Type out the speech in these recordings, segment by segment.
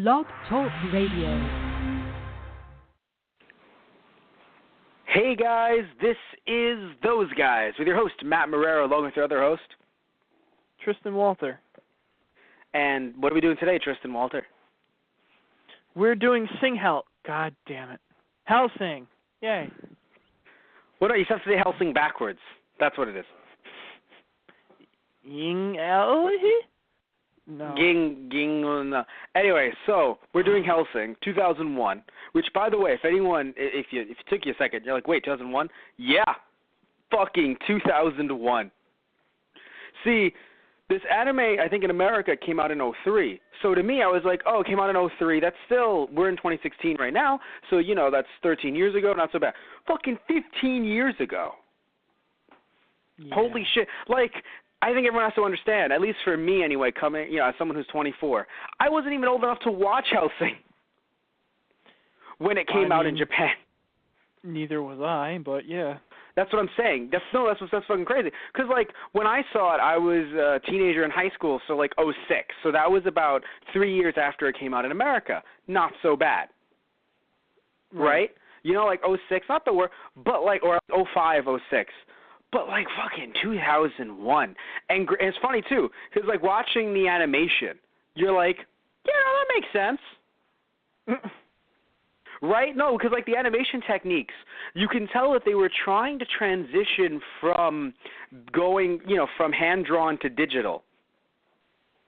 Blog Talk Radio. Hey guys, this is Those Guys with your host, Matt Marrero, along with your other host, Tristan Walter. And what are we doing today, Tristan Walter? We're doing God damn it. Hellsing. Yay. Well, no, you have to say Hellsing backwards. That's what it is. Ying No. Ging, no. Anyway, so we're doing Hellsing 2001, which, by the way, if it took you a second, you're like, wait, 2001? Yeah, fucking 2001. See, this anime, I think in America, came out in 2003. So to me, I was like, oh, it came out in 2003. That's still, we're in 2016 right now, so, that's 13 years ago, not so bad. Fucking 15 years ago. Yeah. Holy shit. Like, I think everyone has to understand, at least for me anyway, as someone who's 24, I wasn't even old enough to watch Hellsing when it came out in Japan. Neither was I, but yeah. That's what I'm saying. That's fucking crazy. Because, when I saw it, I was a teenager in high school, so, 2006. So that was about 3 years after it came out in America. Not so bad. Right? 2006, not the worst, but, or 2005, 2006. But, fucking 2001. And it's funny, too, because, watching the animation, you're like, yeah, that makes sense. Right? No, because, the animation techniques, you can tell that they were trying to transition from going, from hand-drawn to digital.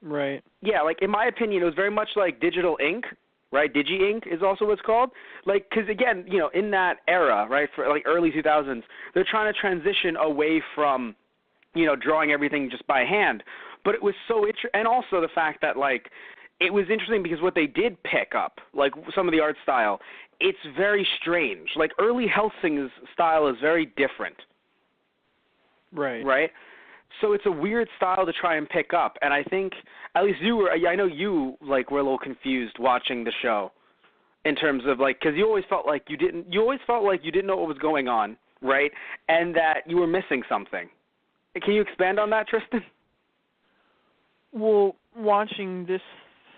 Right. Yeah, in my opinion, it was very much like digital ink. Right, Digi-Ink is also what it's called. Because again, in that era, right, for early 2000s, they're trying to transition away from, drawing everything just by hand. But it was so and also the fact that it was interesting because what they did pick up, some of the art style, it's very strange. Early Hellsing's style is very different. Right. Right. So it's a weird style to try and pick up, and I think at least I know you were a little confused watching the show, in terms of because you always felt like you didn't know what was going on, right, and that you were missing something. Can you expand on that, Tristan? Well, watching this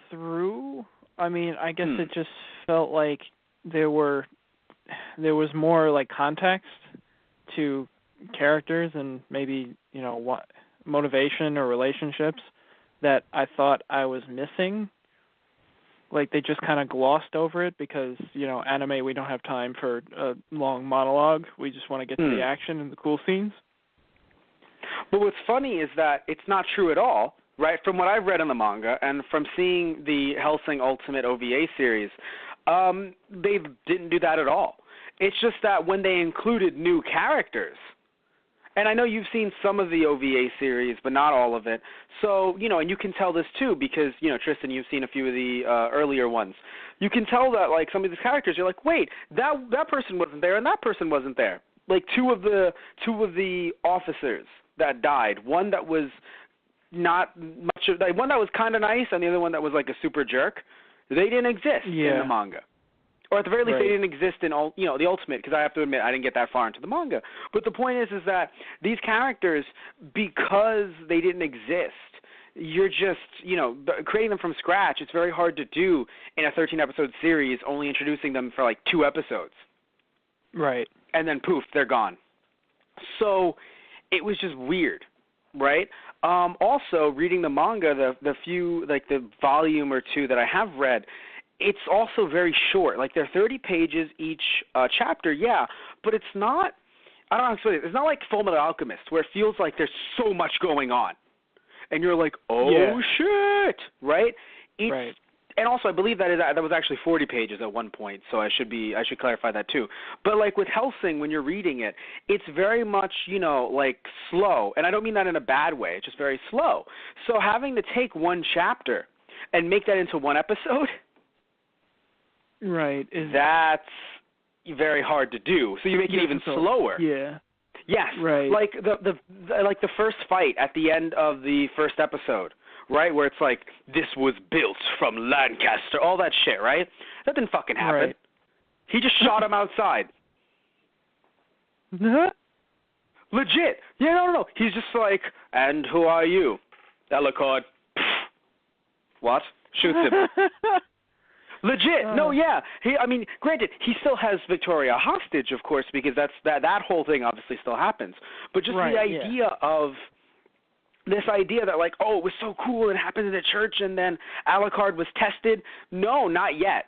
through, I guess it just felt like there was more context to characters and maybe what motivation or relationships that I thought I was missing. They just kind of glossed over it because anime, we don't have time for a long monologue. We just want to get to the action and the cool scenes. But what's funny is that it's not true at all, right? From what I've read in the manga and from seeing the Hellsing Ultimate OVA series, they didn't do that at all. It's just that when they included new characters. And I know you've seen some of the OVA series, but not all of it. So, and you can tell this too because, Tristan, you've seen a few of the earlier ones. You can tell that, some of these characters, you're like, wait, that person wasn't there and that person wasn't there. Two of the officers that died, one that was not much of, one that was kind of nice and the other one that was a super jerk, they didn't exist in the manga. Or at the very least, They didn't exist in the Ultimate, because I have to admit I didn't get that far into the manga. But the point is that these characters, because they didn't exist, you're just creating them from scratch. It's very hard to do in a 13-episode series, only introducing them for 2 episodes. Right. And then poof, they're gone. So it was just weird, right? Also, reading the manga, the few the volume or 2 that I have read. It's also very short. They're 30 pages each chapter, yeah, but it's not, I don't know how to explain it. It's not like Fullmetal Alchemist, where it feels like there's so much going on. And you're like, shit, right? Right. And also, I believe that was actually 40 pages at one point, so I should clarify that too. But with Hellsing, when you're reading it, it's very much, slow. And I don't mean that in a bad way. It's just very slow. So having to take one chapter and make that into one episode, right. That's very hard to do. So you make it even slower. Yeah. Yes. Right. The first fight at the end of the first episode, right? Where it's this was built from Lancaster, all that shit, right? That didn't fucking happen. Right. He just shot him outside. Legit. Yeah, no. He's just and who are you? Ellicott. What? Shoots him. Legit. No, yeah. I mean, granted, he still has Victoria hostage, of course, because that whole thing obviously still happens. But just the idea of this idea that, like, oh, it was so cool, it happened in the church, and then Alucard was tested. No, not yet.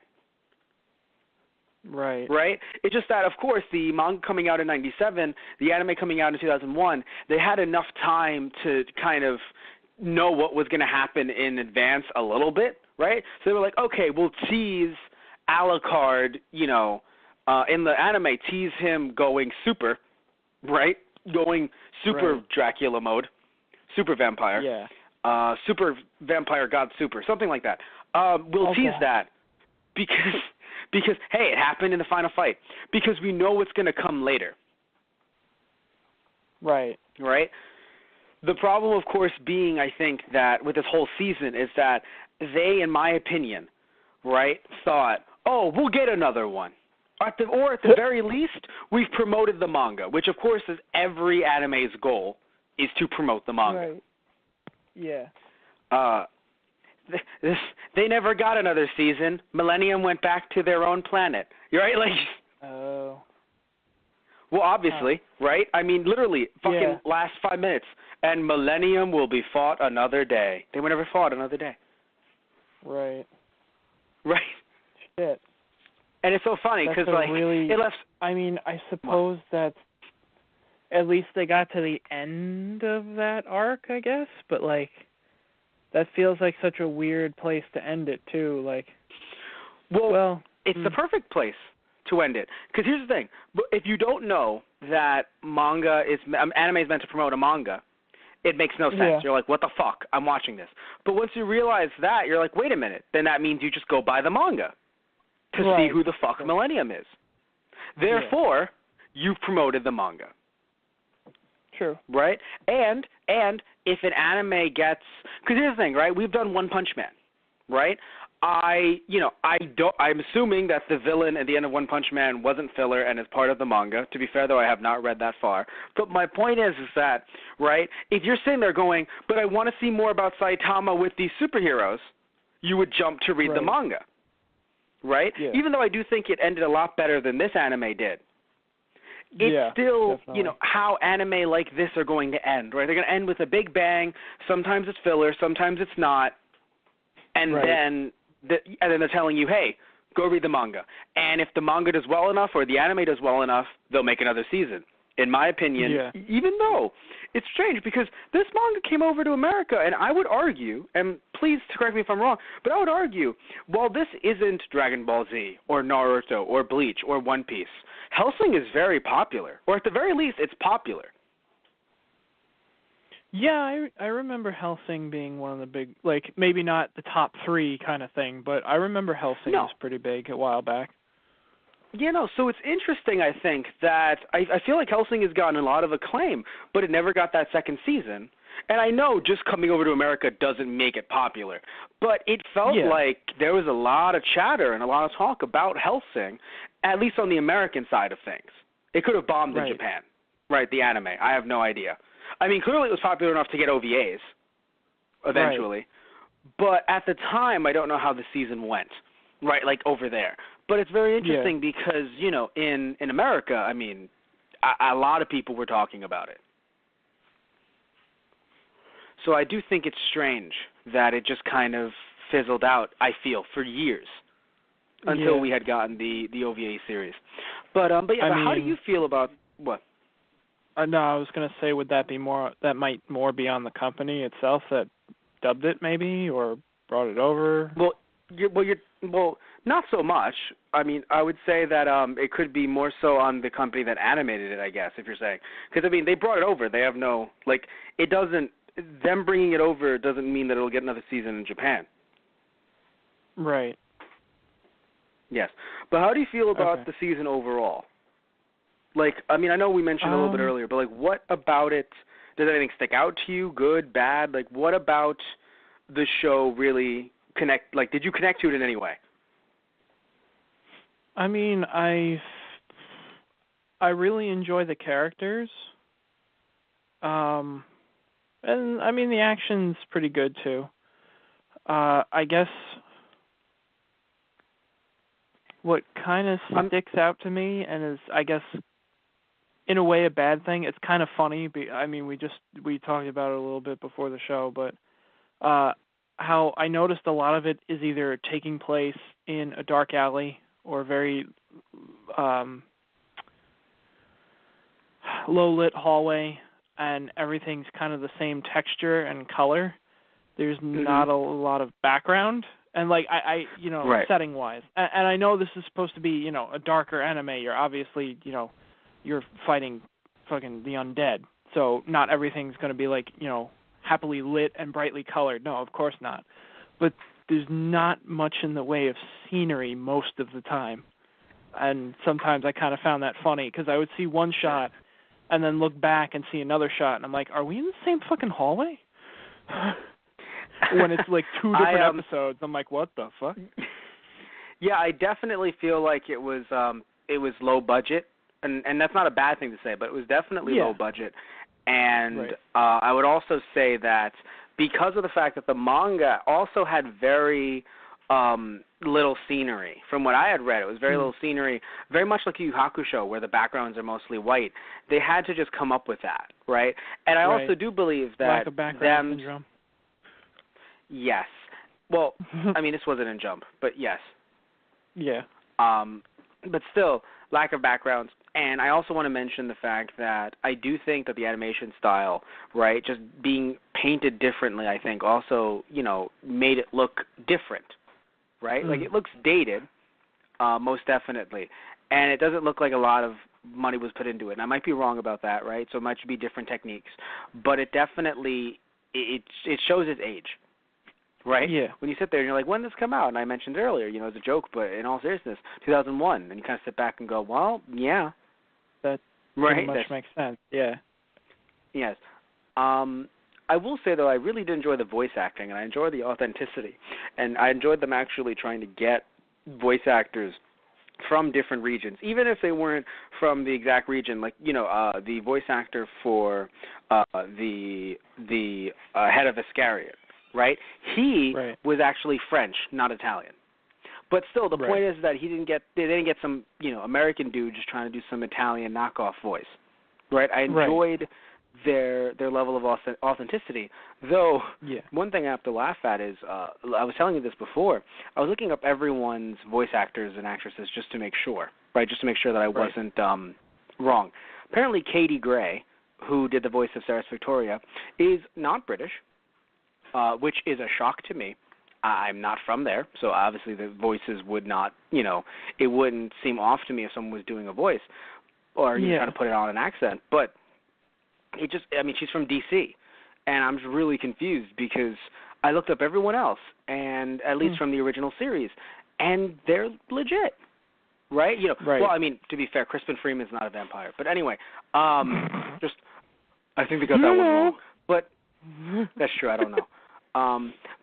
Right. Right? It's just that, of course, the manga coming out in 97, the anime coming out in 2001, they had enough time to kind of know what was going to happen in advance a little bit, right? So they were like, okay, we'll tease Alucard, in the anime, tease him going super, right? Going super Dracula mode, super vampire. Yeah. Super vampire god super, something like that. We'll tease that because, hey, it happened in the final fight. Because we know what's going to come later. Right. Right? The problem, of course, being, I think, that with this whole season is that they, in my opinion, right, thought, oh, we'll get another one. Or at the very least, we've promoted the manga, which, of course, is every anime's goal, is to promote the manga. Right. Yeah. They never got another season. Millennium went back to their own planet. You're right? Like. Oh. Well, obviously, right? I mean, literally, fucking last 5 minutes, and Millennium will be fought another day. They were never fought another day. Right. Right. Shit. And it's so funny because, like, it left. I mean, I suppose that at least they got to the end of that arc, I guess. But like, that feels like such a weird place to end it too. Like, well, it's the perfect place to end it. Because here's the thing: if you don't know that anime is meant to promote a manga, it makes no sense. Yeah. You're like, what the fuck? I'm watching this. But once you realize that, you're like, wait a minute. Then that means you just go buy the manga to see who the fuck Millennium is. Therefore, you've promoted the manga. True. Right? And if an anime gets, because here's the thing, right? We've done One Punch Man, right? I'm assuming that the villain at the end of One Punch Man wasn't filler and is part of the manga. To be fair, though, I have not read that far. But my point is that, right, if you're sitting there going, but I want to see more about Saitama with these superheroes, you would jump to read the manga, right? Yeah. Even though I do think it ended a lot better than this anime did. It's still, definitely. How anime like this are going to end, right? They're going to end with a big bang. Sometimes it's filler, sometimes it's not. And then they're telling you, hey, go read the manga. And if the manga does well enough or the anime does well enough, they'll make another season. In my opinion, even though it's strange because this manga came over to America, and I would argue, and please correct me if I'm wrong, but I would argue, while this isn't Dragon Ball Z or Naruto or Bleach or One Piece, Hellsing is very popular, or at the very least, it's popular. Yeah, I remember Hellsing being one of the big, like, maybe not the top 3 kind of thing, but I remember Hellsing was pretty big a while back. So it's interesting, I think, that I feel like Hellsing has gotten a lot of acclaim, but it never got that second season. And I know just coming over to America doesn't make it popular, but it felt like there was a lot of chatter and a lot of talk about Hellsing, at least on the American side of things. It could have bombed in Japan, right, the anime. I have no idea. I mean, clearly it was popular enough to get OVAs eventually, but at the time I don't know how the season went, right, like over there. But it's very interesting because, in America, I mean, a lot of people were talking about it. So I do think it's strange that it just kind of fizzled out, I feel, for years until we had gotten the OVA series. But how do you feel about what? No, I was going to say, would that be more? That might more be on the company itself that dubbed it, maybe, or brought it over. Well, not so much. I mean, I would say that it could be more so on the company that animated it, I guess, if you're saying. Because, I mean, they brought it over. They have no, like, it doesn't, them bringing it over doesn't mean that it'll get another season in Japan. Right. Yes. But how do you feel about the season overall? Like, I mean, I know we mentioned a little bit earlier, but, like, what about it, does anything stick out to you, good, bad? Like, what about the show really connect, like, did you connect to it in any way? I mean, I really enjoy the characters. And, I mean, the action's pretty good, too. I guess what kind of sticks out to me, and is, I guess, in a way a bad thing. It's kind of funny. I mean, we talked about it a little bit before the show, but how I noticed a lot of it is either taking place in a dark alley or a very low-lit hallway, and everything's kind of the same texture and color. There's not a lot of background, and like I right. setting-wise. And I know this is supposed to be, a darker anime. You're obviously, you're fighting fucking the undead. So not everything's going to be like, happily lit and brightly colored. No, of course not. But there's not much in the way of scenery most of the time. And sometimes I kind of found that funny because I would see one shot and then look back and see another shot, and I'm like, are we in the same fucking hallway? When it's like two different episodes, I'm like, what the fuck? Yeah, I definitely feel like it was low budget, and that's not a bad thing to say, but it was definitely low budget. And I would also say that because of the fact that the manga also had very little scenery. From what I had read, it was very little scenery, very much like Yu Yu Hakusho, where the backgrounds are mostly white. They had to just come up with that, right? And I also do believe that lack of background syndrome. Yes. Well, I mean, this wasn't in Jump, but yes. Yeah. But still, lack of backgrounds. And I also want to mention the fact that I do think that the animation style, right, just being painted differently, I think also, made it look different, right? Like, it looks dated, most definitely. And it doesn't look like a lot of money was put into it. And I might be wrong about that, right? So it might be different techniques. But it definitely, it shows its age. Right? Yeah. When you sit there and you're like, when did this come out? And I mentioned earlier, as a joke, but in all seriousness, 2001. And you kind of sit back and go, well, yeah. That pretty much makes sense, yeah. Yes. I will say, though, I really did enjoy the voice acting, and I enjoyed the authenticity. And I enjoyed them actually trying to get voice actors from different regions, even if they weren't from the exact region. Like, the voice actor for the head of Iscariot. Right? He was actually French, not Italian. But still, the point is that they didn't get some, American dude just trying to do some Italian knockoff voice. Right? I enjoyed their level of authenticity. Though, one thing I have to laugh at is, I was telling you this before, I was looking up everyone's voice actors and actresses just to make sure, right? Just to make sure that I wasn't wrong. Apparently, Katie Gray, who did the voice of Sarah Victoria, is not British. Which is a shock to me. I'm not from there, so obviously the voices would not, it wouldn't seem off to me if someone was doing a voice or trying to put it on an accent. But she's from D.C., and I'm just really confused because I looked up everyone else, and at least from the original series, and they're legit, right? Well, I mean, to be fair, Crispin Freeman's not a vampire. But anyway, I think they got that one wrong. But that's true, I don't know.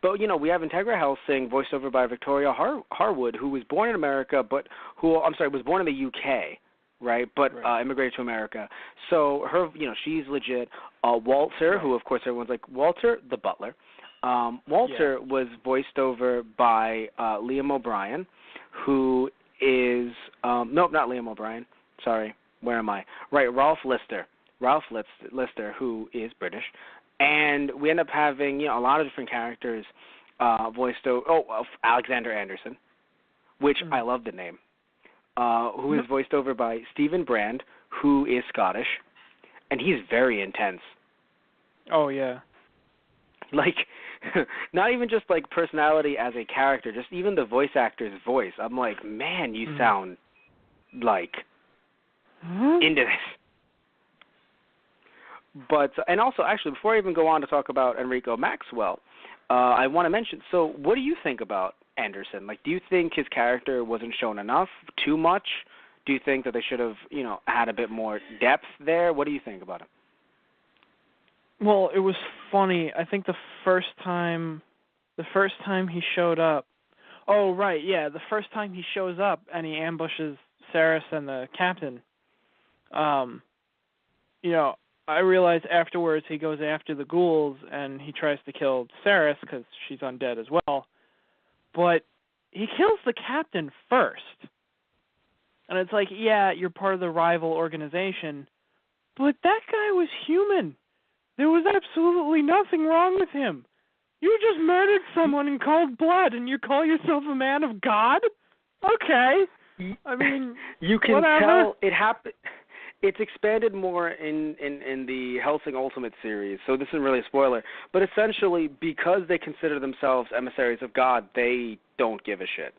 But, we have Integra Hellsing, voiced over by Victoria Harwood, who was born in America, was born in the UK, right, but immigrated to America. So her, she's legit. Walter, who, of course, everyone's like, Walter, the butler. Walter was voiced over by Liam O'Brien, who is, not Liam O'Brien, sorry, where am I? Right, Ralph Lister, who is British. And we end up having, a lot of different characters voiced over. Alexander Anderson, which I love the name, who is voiced over by Stephen Brand, who is Scottish, and he's very intense. Oh, yeah. Like, not even just, like, personality as a character, just even the voice actor's voice. I'm like, man, you sound, like, into this. But, and also, actually, before I even go on to talk about Enrico Maxwell, I want to mention, so what do you think about Anderson? Like, do you think his character wasn't shown enough, too much? Do you think that they should have, had a bit more depth there? What do you think about him? Well, it was funny. I think the first time he showed up, the first time he shows up and he ambushes Saris and the captain, I realized afterwards he goes after the ghouls and he tries to kill Saris because she's undead as well. But he kills the captain first. And it's like, yeah, you're part of the rival organization, but that guy was human. There was absolutely nothing wrong with him. You just murdered someone in cold blood, and you call yourself a man of God? Okay. I mean, you can whatever. tell it happened. It's expanded more in the Hellsing Ultimate series, so this isn't really a spoiler. But essentially, because they consider themselves emissaries of God, they don't give a shit.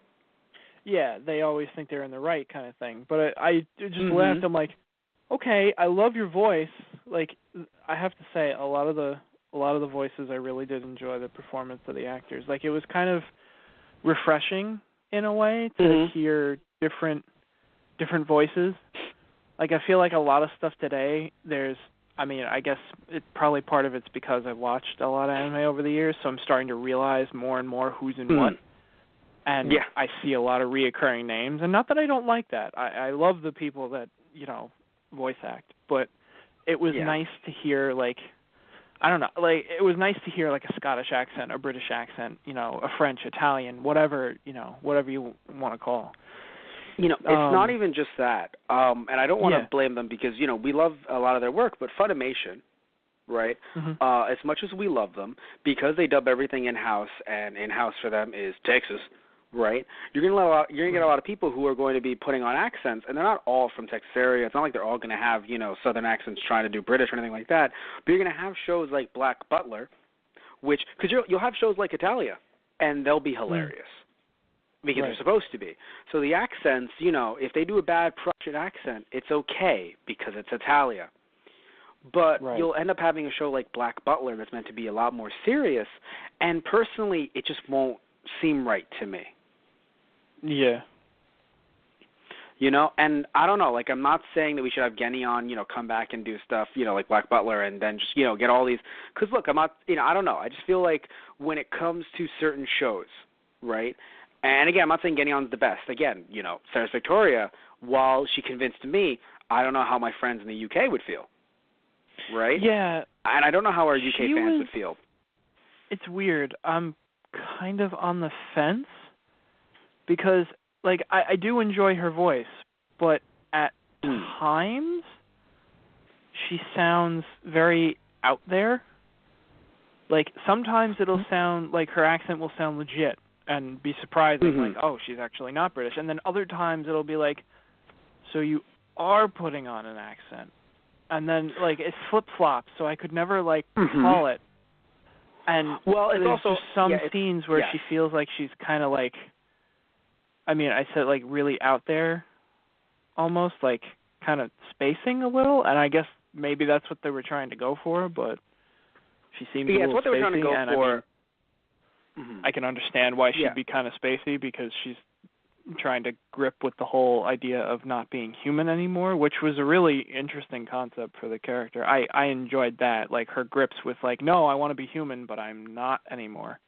Yeah, they always think they're in the right kind of thing. But I just laughed. I'm like, okay, I love your voice. Like, I have to say, a lot of the voices, I really did enjoy the performance of the actors. Like, it was kind of refreshing in a way to hear different voices. Like, I feel like a lot of stuff today, I guess probably part of it's because I've watched a lot of anime over the years, so I'm starting to realize more and more who's in what. And I see a lot of reoccurring names. And not that I don't like that. I love the people that, voice act. But it was nice to hear, like, I don't know, like, it was nice to hear, like, a Scottish accent, a British accent, a French, Italian, whatever you want to call. It's not even just that, and I don't want to blame them because, we love a lot of their work, but Funimation, right, as much as we love them, because they dub everything in-house, and in-house for them is Texas, right, you're going to get a lot of people who are going to be putting on accents, and they're not all from Texas area. It's not like they're all going to have, southern accents trying to do British or anything like that, but you're going to have shows like Black Butler, because you'll have shows like Italia, and they'll be hilarious. Because they're supposed to be. So the accents, if they do a bad Prussian accent, it's okay because it's Italia. But you'll end up having a show like Black Butler that's meant to be a lot more serious, and personally, it just won't seem right to me. Yeah. And I don't know, like, I'm not saying that we should have Genny on, come back and do stuff, like Black Butler and then just, get all these. Because, look, I'm not, I don't know. I just feel like when it comes to certain shows, right, and again, I'm not saying Genion's the best. Again, Sarah's Victoria, while she convinced me, I don't know how my friends in the UK would feel. Right? Yeah. And I don't know how our UK fans would feel. It's weird. I'm kind of on the fence because, like, I do enjoy her voice, but at times she sounds very out there. Like, sometimes it'll sound like her accent will sound legit and be surprising, like, oh, she's actually not British. And then other times it'll be like, so you are putting on an accent. And then, like, it flip-flops, so I could never, like, call it. And it's also just some scenes where she feels like she's kind of like, I said, like, really out there, almost, like, kind of spacing a little. And I guess maybe that's what they were trying to go for, but she seems a little it's what they were trying to go for. I can understand why she'd be kind of spacey because she's trying to grip with the whole idea of not being human anymore, which was a really interesting concept for the character. I enjoyed that, like her grips with like, no, I want to be human, but I'm not anymore.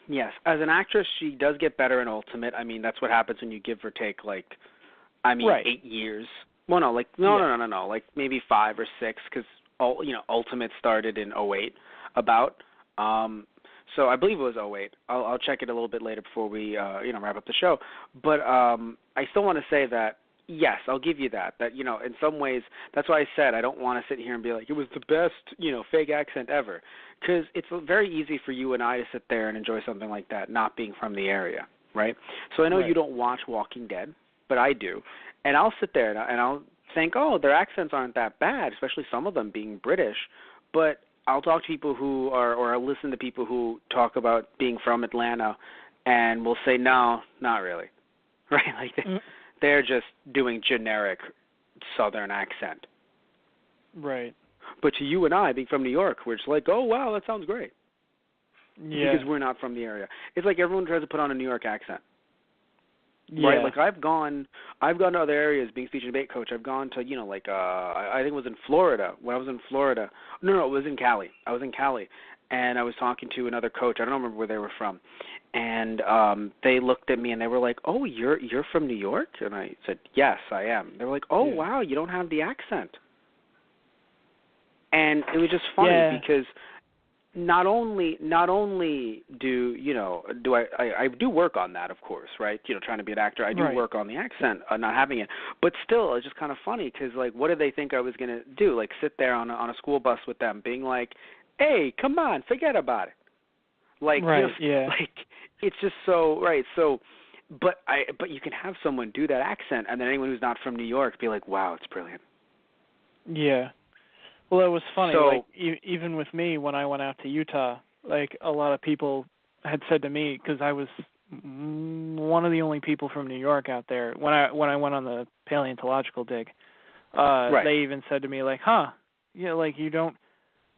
Yes, as an actress, she does get better in Ultimate. That's what happens when you give or take 8 years. Well, no, no, like maybe 5 or 6, because Ultimate started in 2008 about. So I believe it was 2008. I'll check it a little bit later before we wrap up the show. But I still want to say that, yes, I'll give you that. That, in some ways, that's why I said I don't want to sit here and be like, it was the best, fake accent ever. Because it's very easy for you and I to sit there and enjoy something like that, not being from the area, right? So I know you don't watch Walking Dead, but I do. And I'll sit there and I'll think, oh, their accents aren't that bad, especially some of them being British. But I'll talk to people who are, or I'll listen to people who talk about being from Atlanta, and will say, no, not really, right? Like they're just doing generic Southern accent, right? But to you and I, being from New York, we're just like, oh wow, that sounds great, because we're not from the area. It's like everyone tries to put on a New York accent. Yeah. Right, like I've gone to other areas being speech and debate coach. I've gone to, I think it was in Florida. When I was in Florida, no, it was in Cali. I was in Cali, and I was talking to another coach. I don't remember where they were from, and they looked at me and they were like, "Oh, you're from New York?" And I said, "Yes, I am." They were like, "Oh, wow, you don't have the accent." And it was just funny because not only do I do work on that, of course, right? Trying to be an actor, I do work on the accent, not having it. But still, it's just kind of funny because, like, what did they think I was gonna do? Like, sit there on a school bus with them, being like, "Hey, come on, forget about it." Like, like it's just so right. So, but you can have someone do that accent, and then anyone who's not from New York be like, "Wow, it's brilliant." Yeah. Well, it was funny. So, like even with me, when I went out to Utah, like a lot of people had said to me, because I was one of the only people from New York out there when I went on the paleontological dig. They even said to me, like, "Huh, yeah, like you don't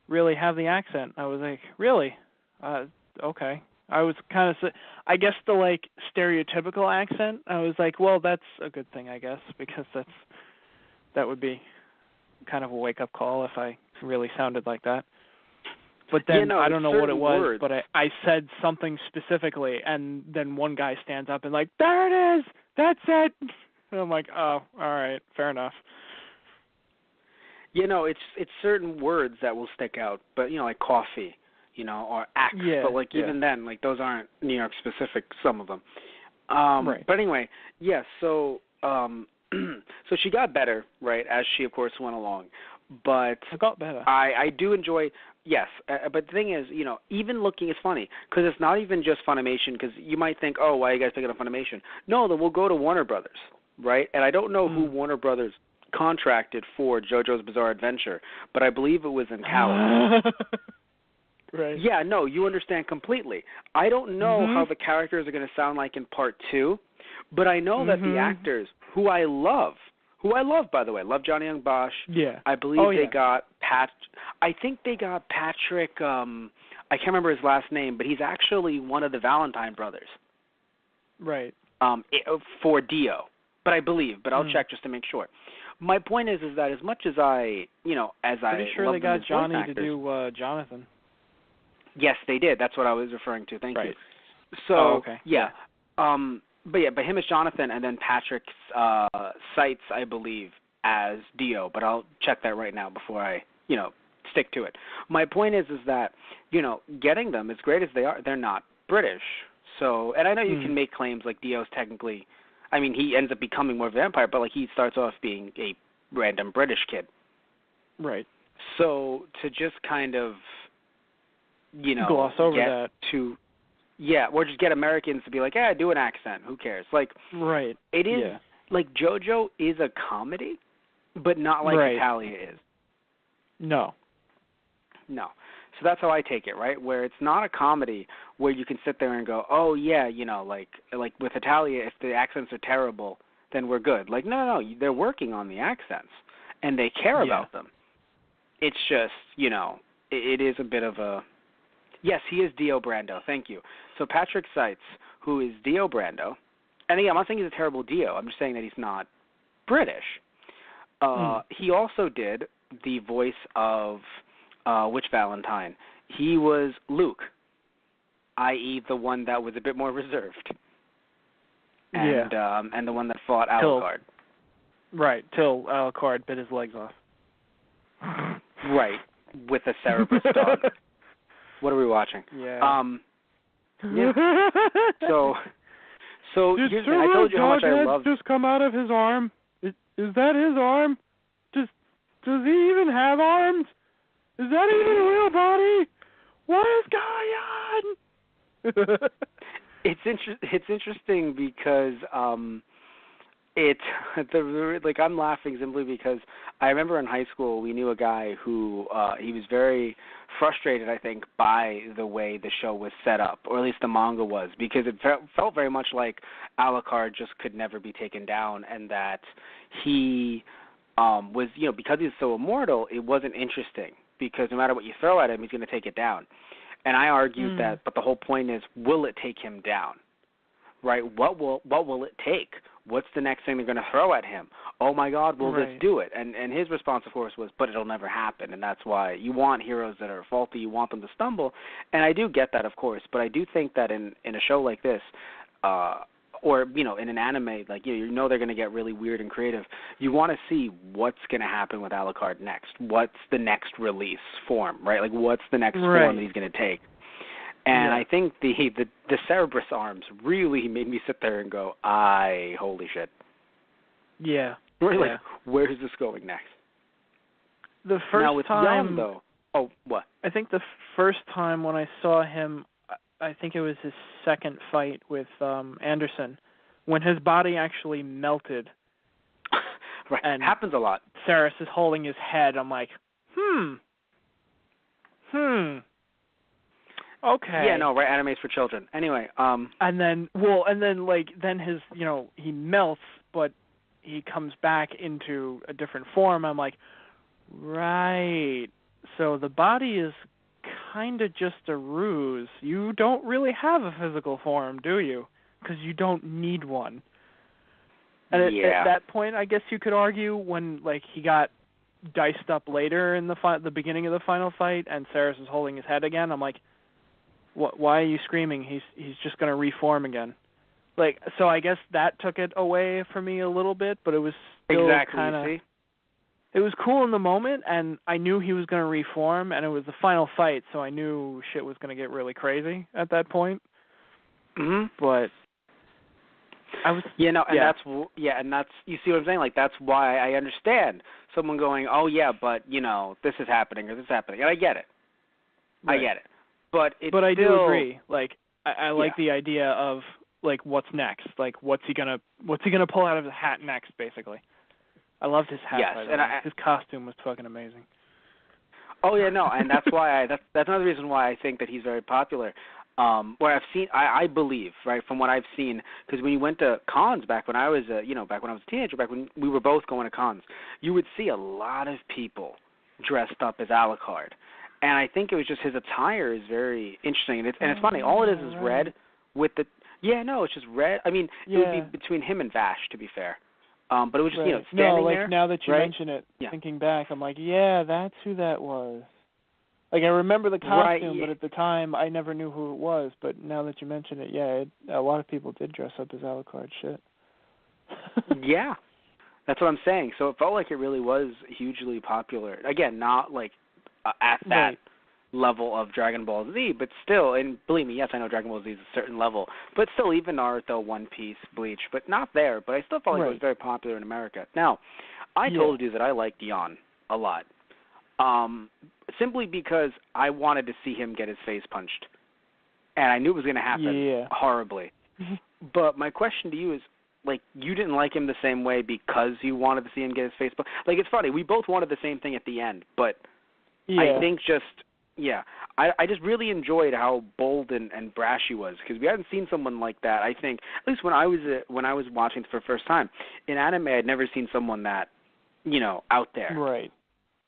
really have the accent." I was like, "Really? Okay." I was kind of, I guess, the like stereotypical accent. I was like, "Well, that's a good thing, I guess, because that would be kind of a wake-up call if I really sounded like that." But then I don't know what it was, but I said something specifically, and then one guy stands up and like, "There it is! That's it!" And I'm like, "Oh, all right, fair enough." It's certain words that will stick out, but, like coffee, or axe. Yeah, but, like, even then, like, those aren't New York specific, some of them. Right. But anyway, so so she got better, right, as she, of course, went along. But I got better. I do enjoy, yes. But the thing is, even looking is funny because it's not even just Funimation, because you might think, oh, why are you guys picking up Funimation? No, then we'll go to Warner Brothers, right? And I don't know who Warner Brothers contracted for JoJo's Bizarre Adventure, but I believe it was in Cali. Right. Yeah, no, you understand completely. I don't know how the characters are going to sound like in Part 2, but I know that the actors, who I love, by the way, love Johnny Young Bosch. Yeah. I believe they got I think they got Patrick, I can't remember his last name, but he's actually one of the Valentine brothers. Right. For Dio. But I believe, but I'll check just to make sure. My point is that as much as I, pretty sure love they got them as Johnny voice actors, to do Jonathan. Yes, they did. That's what I was referring to. Thank you. So, okay. yeah. But him as Jonathan, and then Patrick Seitz, I believe, as Dio. But I'll check that right now before I, stick to it. My point is that, getting them, as great as they are, they're not British. So, and I know you can make claims like Dio's technically, I mean, he ends up becoming more of a vampire, but like he starts off being a random British kid. Right. So to just kind of, gloss over that. Or just get Americans to be like, do an accent. Who cares? Like, right. It is, like, JoJo is a comedy, but not like Italia is. No. So that's how I take it, right? Where it's not a comedy where you can sit there and go, oh, yeah, like with Italia, if the accents are terrible, then we're good. Like, no, they're working on the accents, and they care about them. It's just, it is a bit of a... Yes, he is Dio Brando. Thank you. So Patrick Seitz, who is Dio Brando, and again, I'm not saying he's a terrible Dio. I'm just saying that he's not British. He also did the voice of which Valentine? He was Luke, i.e. the one that was a bit more reserved, and the one that fought Alucard. Right, till Alucard bit his legs off. Right, with a Cerberus dog. What are we watching? Yeah. Yeah. So did I told you how much I love. Just come out of his arm? Is that his arm? Does he even have arms? Is that even a real body? What is going on? It's interesting because I'm laughing simply because I remember in high school we knew a guy who he was very frustrated, I think, by the way the show was set up, or at least the manga was, because it felt very much like Alucard just could never be taken down, and that he was, because he's so immortal, it wasn't interesting, because no matter what you throw at him, he's going to take it down. And I argued that, but the whole point is, will it take him down? Right? What will it take? What's the next thing they're going to throw at him? Oh my God, will this do it? And his response, of course, was, but it'll never happen. And that's why you want heroes that are faulty. You want them to stumble. And I do get that, of course. But I do think that in a show like this, or in an anime, like they're going to get really weird and creative. You want to see what's going to happen with Alucard next. What's the next release form, right? Like what's the next form that he's going to take? And I think the Cerberus arms really made me sit there and go, holy shit. Yeah. Like, where is this going next? The first now with time, Jan, though. Oh, what? I think the first time when I saw him, I think it was his second fight with Anderson, when his body actually melted. Right, and happens a lot. Ceres is holding his head. I'm like, okay. Yeah, no, right, animes for children. Anyway, And then his, he melts, but he comes back into a different form. I'm like, right. So the body is kind of just a ruse. You don't really have a physical form, do you? Because you don't need one. And at that point, I guess you could argue when he got diced up later in the beginning of the final fight, and Ceres is holding his head again. I'm like, why are you screaming? He's just going to reform again. So I guess that took it away from me a little bit, but it was still kind of. It was cool in the moment, and I knew he was going to reform, and it was the final fight, so I knew shit was going to get really crazy at that point. Mm-hmm. But I was, and that's you see what I'm saying? Like that's why I understand someone going, oh yeah, but this is happening or this is happening, and I get it. Right. I get it. But I do agree. I like the idea of what's next. What's he gonna pull out of the hat next, basically. I loved his hat. By the way. His costume was fucking amazing. Oh yeah, no, and that's why that's another reason why I think that he's very popular. Where I've seen, I believe, right, from what I've seen, because when you went to cons back when I was, back when I was a teenager, back when we were both going to cons, you would see a lot of people dressed up as Alucard, and I think it was just his attire is very interesting, and it's funny. All it is red with the, it's just red. I mean, it would be between him and Vash, to be fair. But it was just, standing there. Now that you mention it, thinking back, I'm like, yeah, that's who that was. I remember the costume, but at the time, I never knew who it was. But now that you mention it, a lot of people did dress up as Alucard. Shit. Yeah, that's what I'm saying. So it felt like it really was hugely popular. Again, not at that level of Dragon Ball Z, but still, and believe me, yes, I know Dragon Ball Z is a certain level, but still, even Naruto, One Piece, Bleach, but not there. But I still felt like it was very popular in America. Now, I told you that I liked Jan a lot, simply because I wanted to see him get his face punched, and I knew it was going to happen horribly. But my question to you is, you didn't like him the same way because you wanted to see him get his face punched? It's funny, we both wanted the same thing at the end, but I think just... Yeah, I just really enjoyed how bold and brash he was, because we hadn't seen someone like that. I think, at least when I was watching it for the first time in anime, I'd never seen someone that, out there, right?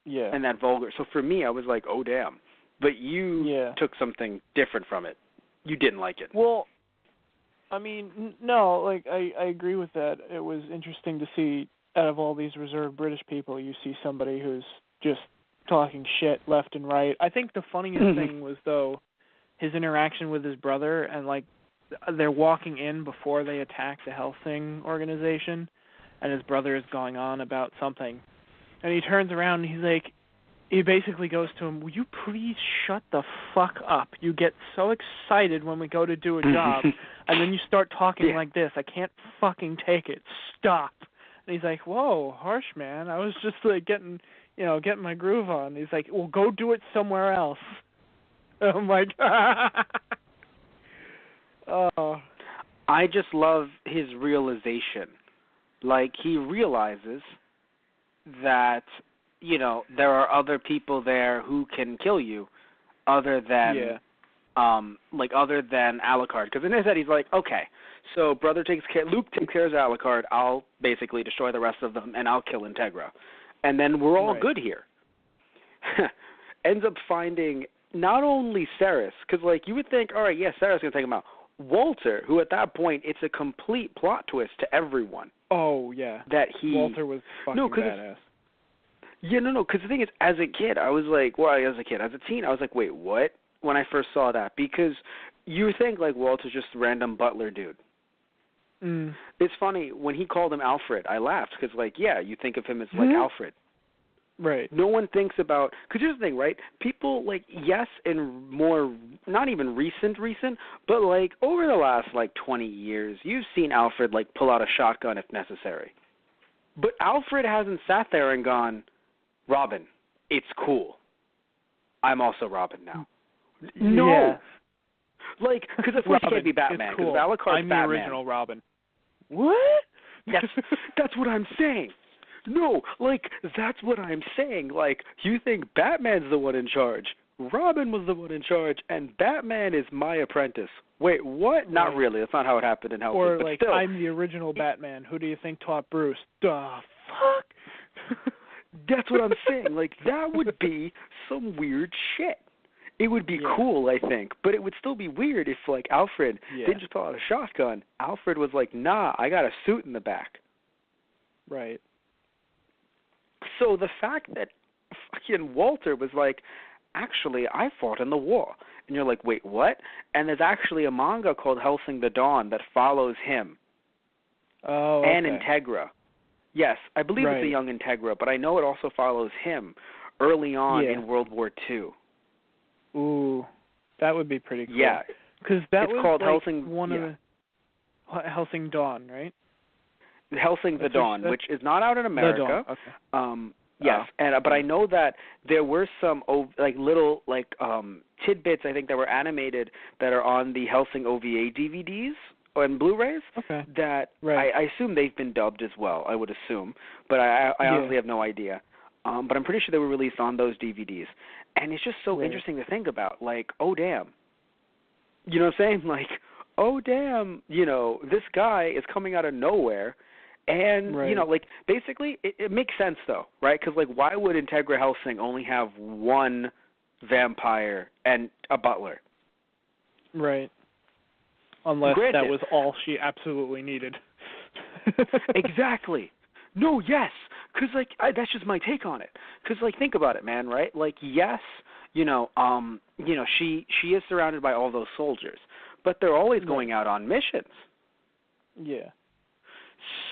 Yeah, and that vulgar. So for me, I was like, oh damn. But you took something different from it. You didn't like it. Well, I mean, no, I agree with that. It was interesting to see, out of all these reserved British people, you see somebody who's just talking shit left and right. I think the funniest thing was, though, his interaction with his brother, and they're walking in before they attack the Hellsing organization, and his brother is going on about something, and he turns around and he basically goes to him, will you please shut the fuck up? You get so excited when we go to do a job, and then you start talking like this. I can't fucking take it. Stop. And he's like, whoa, harsh, man. I was just getting my groove on. He's like, well, go do it somewhere else. I'm like, oh. I just love his realization. He realizes that, there are other people there who can kill you other than, other than Alucard. Because in his head, he's like, okay, so Luke takes care of Alucard, I'll basically destroy the rest of them, and I'll kill Integra. And then we're all good here. Ends up finding not only Ceres, because, you would think, all right, Ceres is going to take him out. Walter, who at that point, it's a complete plot twist to everyone. Oh, yeah. That Walter was fucking badass. Because the thing is, as a kid, I was like, as a teen, I was like, wait, what? When I first saw that. Because you think, Walter's just a random butler dude. It's funny, when he called him Alfred, I laughed because, like, yeah, you think of him as, like, Alfred. Right. No one thinks about, because here's the thing, right? People, like, yes, in more, not even recent, but, like, over the last, like, 20 years, you've seen Alfred, like, pull out a shotgun if necessary. But Alfred hasn't sat there and gone, Robin, it's cool. I'm also Robin now. No. Yeah. Like, because of course he can't be Batman, it's because cool. Alucard's I'm Batman. the original Robin. What? That's what I'm saying. No, like, that's what I'm saying. Like, you think Batman's the one in charge. Robin was the one in charge, and Batman is my apprentice. Wait, what? Right. Not really. That's not how it happened in Hellsing. Or, but like, still. I'm the original Batman. Who do you think taught Bruce? The fuck? That's what I'm saying. Like, that would be some weird shit. It would be cool, I think, but it would still be weird if, like, Alfred didn't just pull out a shotgun. Alfred was like, nah, I got a suit in the back. Right. So the fact that fucking Walter was like, actually, I fought in the war. And you're like, wait, what? And there's actually a manga called Hellsing the Dawn that follows him. Oh, okay. And Integra. Yes, I believe it's a young Integra, but I know it also follows him early on in World War II. Ooh, that would be pretty cool. Yeah. Because that it's was called like Hellsing, one of the Hellsing Dawn, right? Hellsing the Dawn, which is not out in America. The Dawn. Okay. Yes, but I know that there were some like little like tidbits I think that were animated that are on the Hellsing OVA DVDs and Blu-rays. Okay. That I assume they've been dubbed as well. I would assume, but I honestly have no idea. But I'm pretty sure they were released on those DVDs, and it's just so interesting to think about. Like, oh damn, you know what I'm saying? Like, oh damn, you know, this guy is coming out of nowhere. And, you know, like, basically, it makes sense, though, right? Because, like, why would Integra Hellsing only have one vampire and a butler? Right. Unless that was all she absolutely needed. Exactly. No, yes. Because, like, that's just my take on it. Because, like, think about it, man, right? Like, yes, she is surrounded by all those soldiers. But they're always going out on missions. Yeah.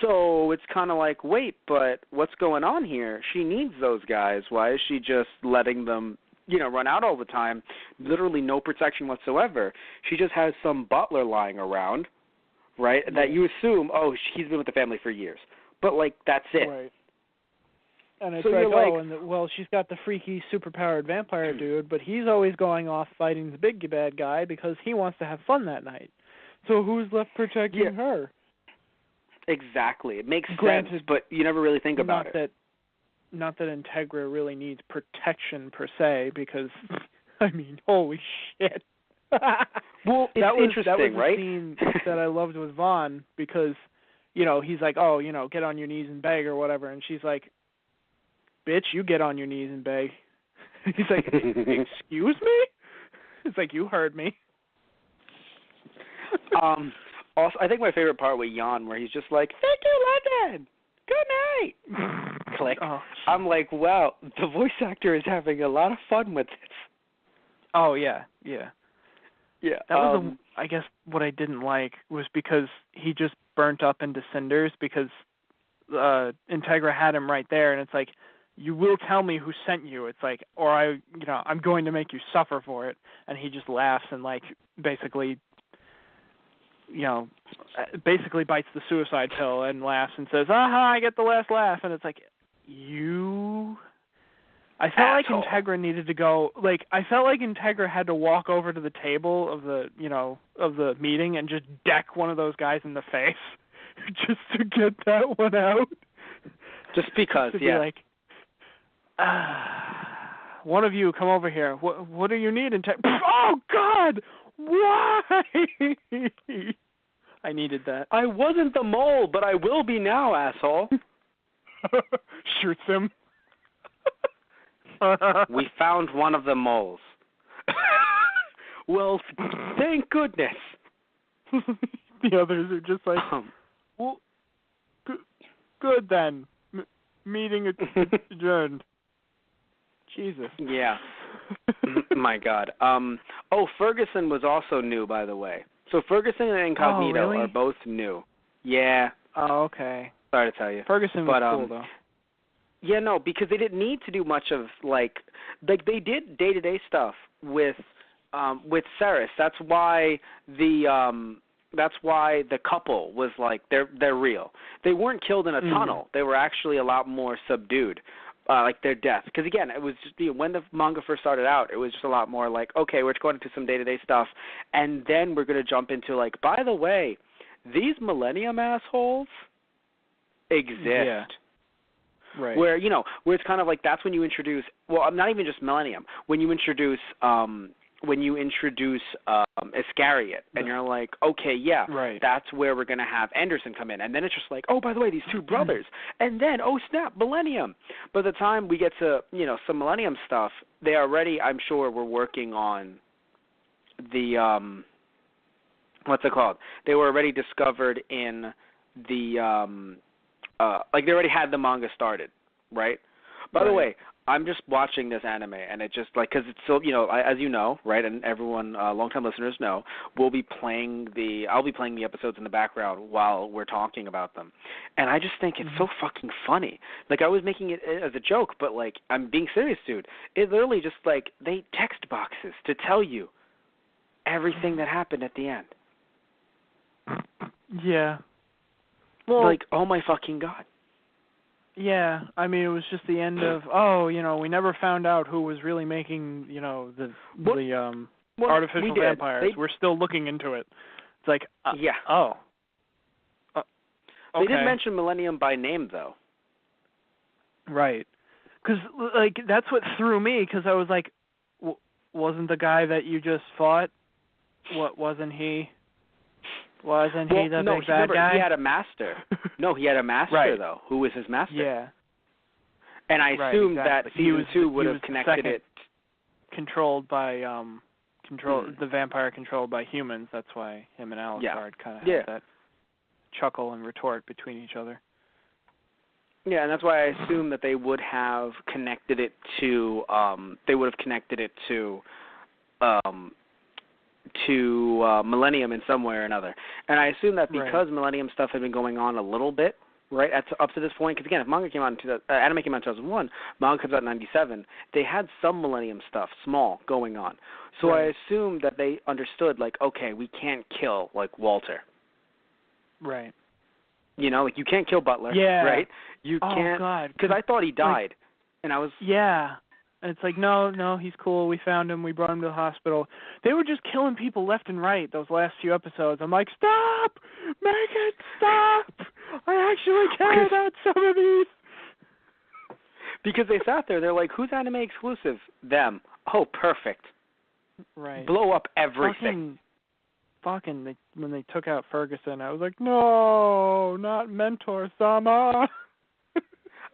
So it's kind of like, wait, but what's going on here? She needs those guys. Why is she just letting them, run out all the time? Literally no protection whatsoever. She just has some butler lying around, right, that you assume, he's been with the family for years. But, like, that's it. Right. And it's she's got the freaky, superpowered vampire dude, but he's always going off fighting the big bad guy because he wants to have fun that night. So who's left protecting her? Exactly. It makes sense, but you never really think about it. Not that Integra really needs protection per se, because, I mean, holy shit. Well, that was interesting, the scene that I loved with Vaughn, because, he's like, get on your knees and beg or whatever, and she's like, bitch, you get on your knees and beg. He's like, excuse me? It's like, you heard me. Also, I think my favorite part was Jan, where he's just like, thank you, London. Good night. Click. Oh, I'm like, wow, the voice actor is having a lot of fun with this. Oh, yeah. Yeah. That was, I guess, what I didn't like was because he just burnt up into cinders because Integra had him right there, and it's like, you will tell me who sent you. It's like, or I'm going to make you suffer for it. And he just laughs and, like, basically bites the suicide pill and laughs and says, aha, I get the last laugh. And it's like, I felt like Integra needed to go, like, I felt like Integra had to walk over to the table of the meeting and just deck one of those guys in the face just to get that one out. Just because, be like, one of you come over here. What do you need? Oh, God! Why? I needed that. I wasn't the mole, but I will be now, asshole. Shoots him. We found one of the moles. Well, thank goodness. The others are just like, well, good then. Meeting adjourned. Jesus. Yeah. My God. Ferguson was also new, by the way. So Ferguson and Incognito are both new. Yeah. Oh, okay. Sorry to tell you. Ferguson was cool though. Yeah, no, because they didn't need to do much of like they did day-to-day stuff with Ceres. That's why the couple was like they're real. They weren't killed in a tunnel. They were actually a lot more subdued. Like their death, because again, it was just when the manga first started out, it was just a lot more like, okay, we're going into some day-to-day stuff, and then we're going to jump into like, by the way, these Millennium assholes exist. Yeah. Right. Where where it's kind of like that's when you introduce, well, not even just Millennium, when you introduce Iscariot, and you're like, okay, yeah, right. That's where we're going to have Anderson come in. And then it's just like, oh, by the way, these two brothers. And then, oh, snap, Millennium. By the time we get to, some Millennium stuff, they already, I'm sure, were working on the, what's it called? They were already discovered in the, like they already had the manga started, right? By the way, I'm just watching this anime, and it just, like, because it's so, as you know, right, and everyone, long-time listeners know, I'll be playing the episodes in the background while we're talking about them. And I just think it's so fucking funny. Like, I was making it as a joke, but, like, I'm being serious, dude. It literally just, like, they text boxes to tell you everything that happened at the end. Yeah. Well, like, oh my fucking God. Yeah, I mean, it was just the end of, we never found out who was really making, the artificial vampires. We're still looking into it. It's like, yeah. Oh. Okay. They didn't mention Millennium by name, though. Right. Because, like, that's what threw me, because I was like, wasn't the guy that you just fought, wasn't he? Wasn't he the big bad guy? He had a master. No, he had a master, though. Who was his master? Yeah. And I assumed that season 2 would have connected it. Controlled by, the vampire controlled by humans. That's why him and Alucard kind of had that chuckle and retort between each other. Yeah, and that's why I assumed that they would have connected it to, Millennium in some way or another. And I assume that because Millennium stuff had been going on a little bit, right, up to this point, because again, if anime came out in 2001, manga comes out in 97, they had some Millennium stuff, small, going on. So I assumed that they understood, like, okay, we can't kill, like, Walter. Right. Like, you can't kill Butler, right? You can't, because I thought he died, and I was... Yeah. And it's like, no, he's cool. We found him. We brought him to the hospital. They were just killing people left and right those last few episodes. I'm like, stop! Make it stop! I actually care about some of these. Because they sat there. They're like, who's anime exclusive? Them. Oh, perfect. Right. Blow up everything. Fucking when they took out Ferguson, I was like, no, not Mentor-sama.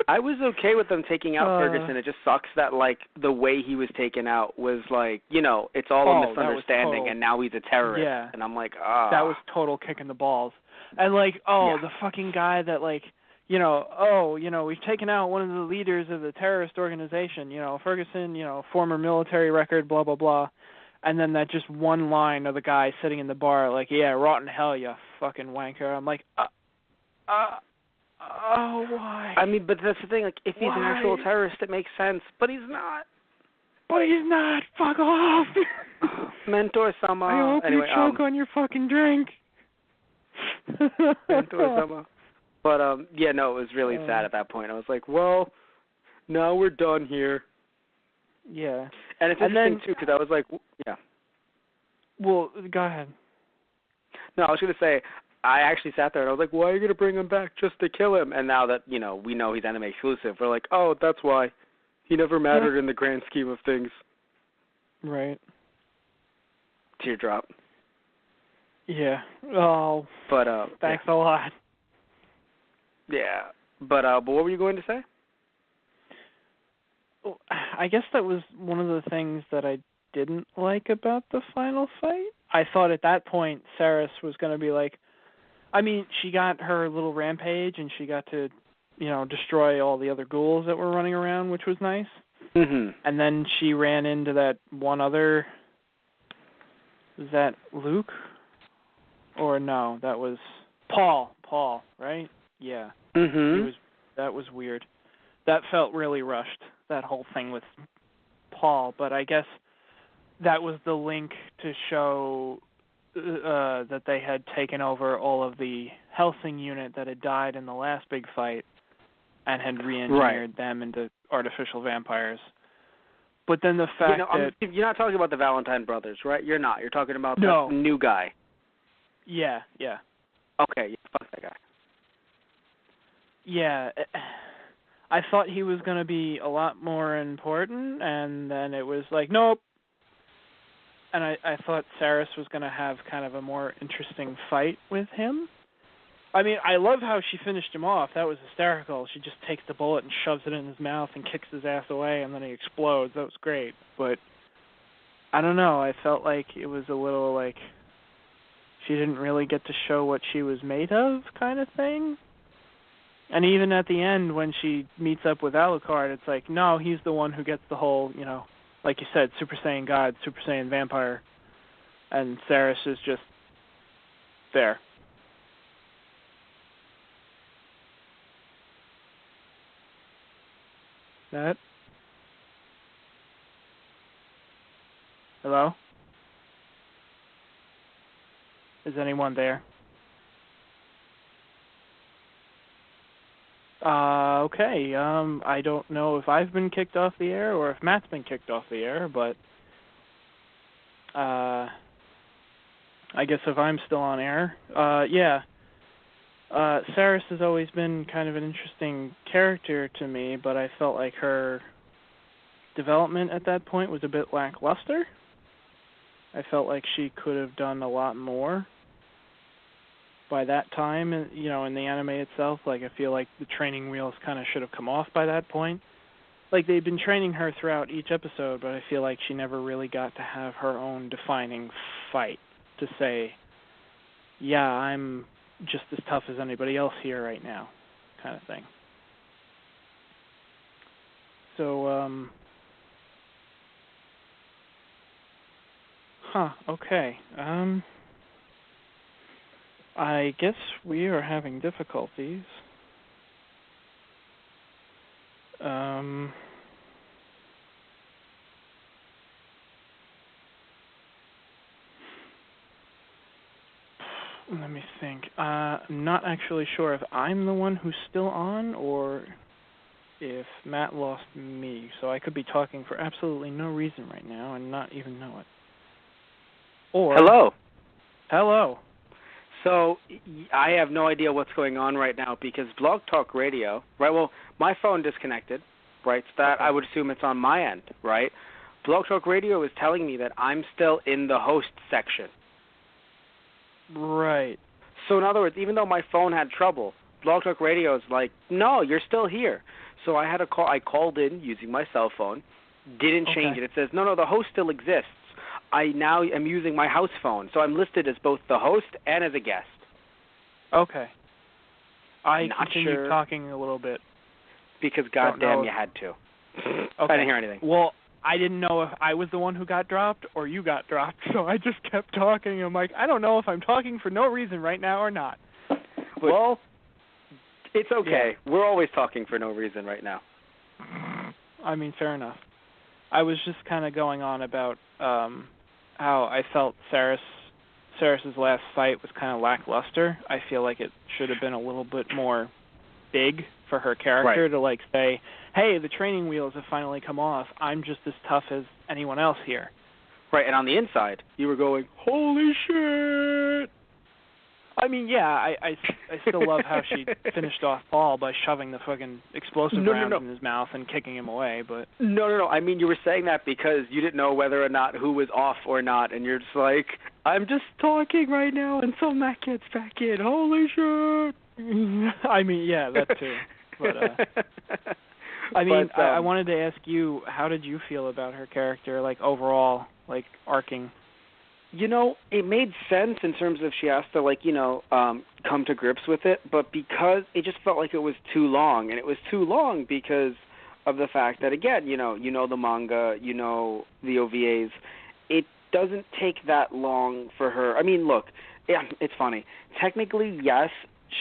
I was okay with them taking out Ferguson. It just sucks that, like, the way he was taken out was, like, it's all a misunderstanding, and now he's a terrorist. Yeah. And I'm like, That was total kicking the balls. And, like, the fucking guy that, like, we've taken out one of the leaders of the terrorist organization, Ferguson, former military record, blah, blah, blah. And then that just one line of the guy sitting in the bar, like, yeah, rotten hell, you fucking wanker. I'm like, oh, why? I mean, but that's the thing. Like, if he's an actual terrorist, it makes sense. But he's not. Fuck off. Mentor-sama. I hope you choke on your fucking drink. Mentor-sama. But, it was really sad at that point. I was like, well, now we're done here. Yeah. And it's interesting, too, because I was like, Well, go ahead. No, I was going to say, I actually sat there and I was like, why are you going to bring him back just to kill him? And now that, we know he's anime exclusive, we're like, oh, that's why. He never mattered in the grand scheme of things. Right. Teardrop. Yeah. Oh. But, thanks a lot. Yeah. But what were you going to say? Well, I guess that was one of the things that I didn't like about the final fight. I thought at that point Ceres was going to be like, I mean, she got her little rampage and she got to, destroy all the other ghouls that were running around, which was nice. Mm-hmm. And then she ran into that one other, was that Luke? Or no, that was Paul. Paul, right? Yeah. Mhm. That was weird. That felt really rushed, that whole thing with Paul, but I guess that was the link to show that they had taken over all of the Hellsing unit that had died in the last big fight and had re-engineered them into artificial vampires. But then the fact that... You're not talking about the Valentine brothers, right? You're not. You're talking about No. the new guy. Yeah. Okay, yeah, fuck that guy. Yeah. I thought he was going to be a lot more important, and then it was like, nope. And I thought Saris was going to have kind of a more interesting fight with him. I mean, I love how she finished him off. That was hysterical. She just takes the bullet and shoves it in his mouth and kicks his ass away, and then he explodes. That was great. But I don't know. I felt like it was a little like she didn't really get to show what she was made of kind of thing. And even at the end when she meets up with Alucard, it's like, no, he's the one who gets the whole, like you said, Super Saiyan God, Super Saiyan vampire. And Saris is just there. That? Hello? Is anyone there? Okay. I don't know if I've been kicked off the air or if Matt's been kicked off the air, but I guess if I'm still on air, yeah. Saris has always been kind of an interesting character to me, but I felt like her development at that point was a bit lackluster. I felt like she could have done a lot more by that time, in the anime itself. Like, I feel like the training wheels kind of should have come off by that point. Like, they've been training her throughout each episode, but I feel like she never really got to have her own defining fight to say, yeah, I'm just as tough as anybody else here right now, kind of thing. So, okay. I guess we are having difficulties. Let me think. I'm not actually sure if I'm the one who's still on or if Matt lost me. So I could be talking for absolutely no reason right now and not even know it. Or Hello. So I have no idea what's going on right now because Blog Talk Radio, right? Well, my phone disconnected, right? So that I would assume it's on my end, right? Blog Talk Radio is telling me that I'm still in the host section. Right. So in other words, even though my phone had trouble, Blog Talk Radio is like, no, you're still here. So I had a call. I called in using my cell phone, didn't change it. It says, no, the host still exists. I now am using my house phone, so I'm listed as both the host and as a guest. Okay. I Not continued sure. Talking a little bit. Because goddamn you had to. Okay. I didn't hear anything. Well, I didn't know if I was the one who got dropped or you got dropped, so I just kept talking. I'm like, I don't know if I'm talking for no reason right now or not. Well, it's okay. Yeah. We're always talking for no reason right now. I mean, fair enough. I was just kind of going on about how I felt Saris's last fight was kind of lackluster. I feel like it should have been a little bit more big for her character to like say, hey, the training wheels have finally come off. I'm just as tough as anyone else here. Right, and on the inside, you were going, holy shit! I mean, yeah, I still love how she finished off Paul by shoving the fucking explosive rounds in his mouth and kicking him away, but... No. I mean, you were saying that because you didn't know whether or not who was off or not, and you're just like, I'm just talking right now until Matt gets back in. Holy shit! I mean, yeah, that too. But, I mean, I wanted to ask you, how did you feel about her character, like, overall, like, arcing? It made sense in terms of she has to, like, come to grips with it, but because it just felt like it was too long, and it was too long because of the fact that, again, the manga, the OVAs, it doesn't take that long for her. I mean, look, yeah, it's funny. Technically, yes,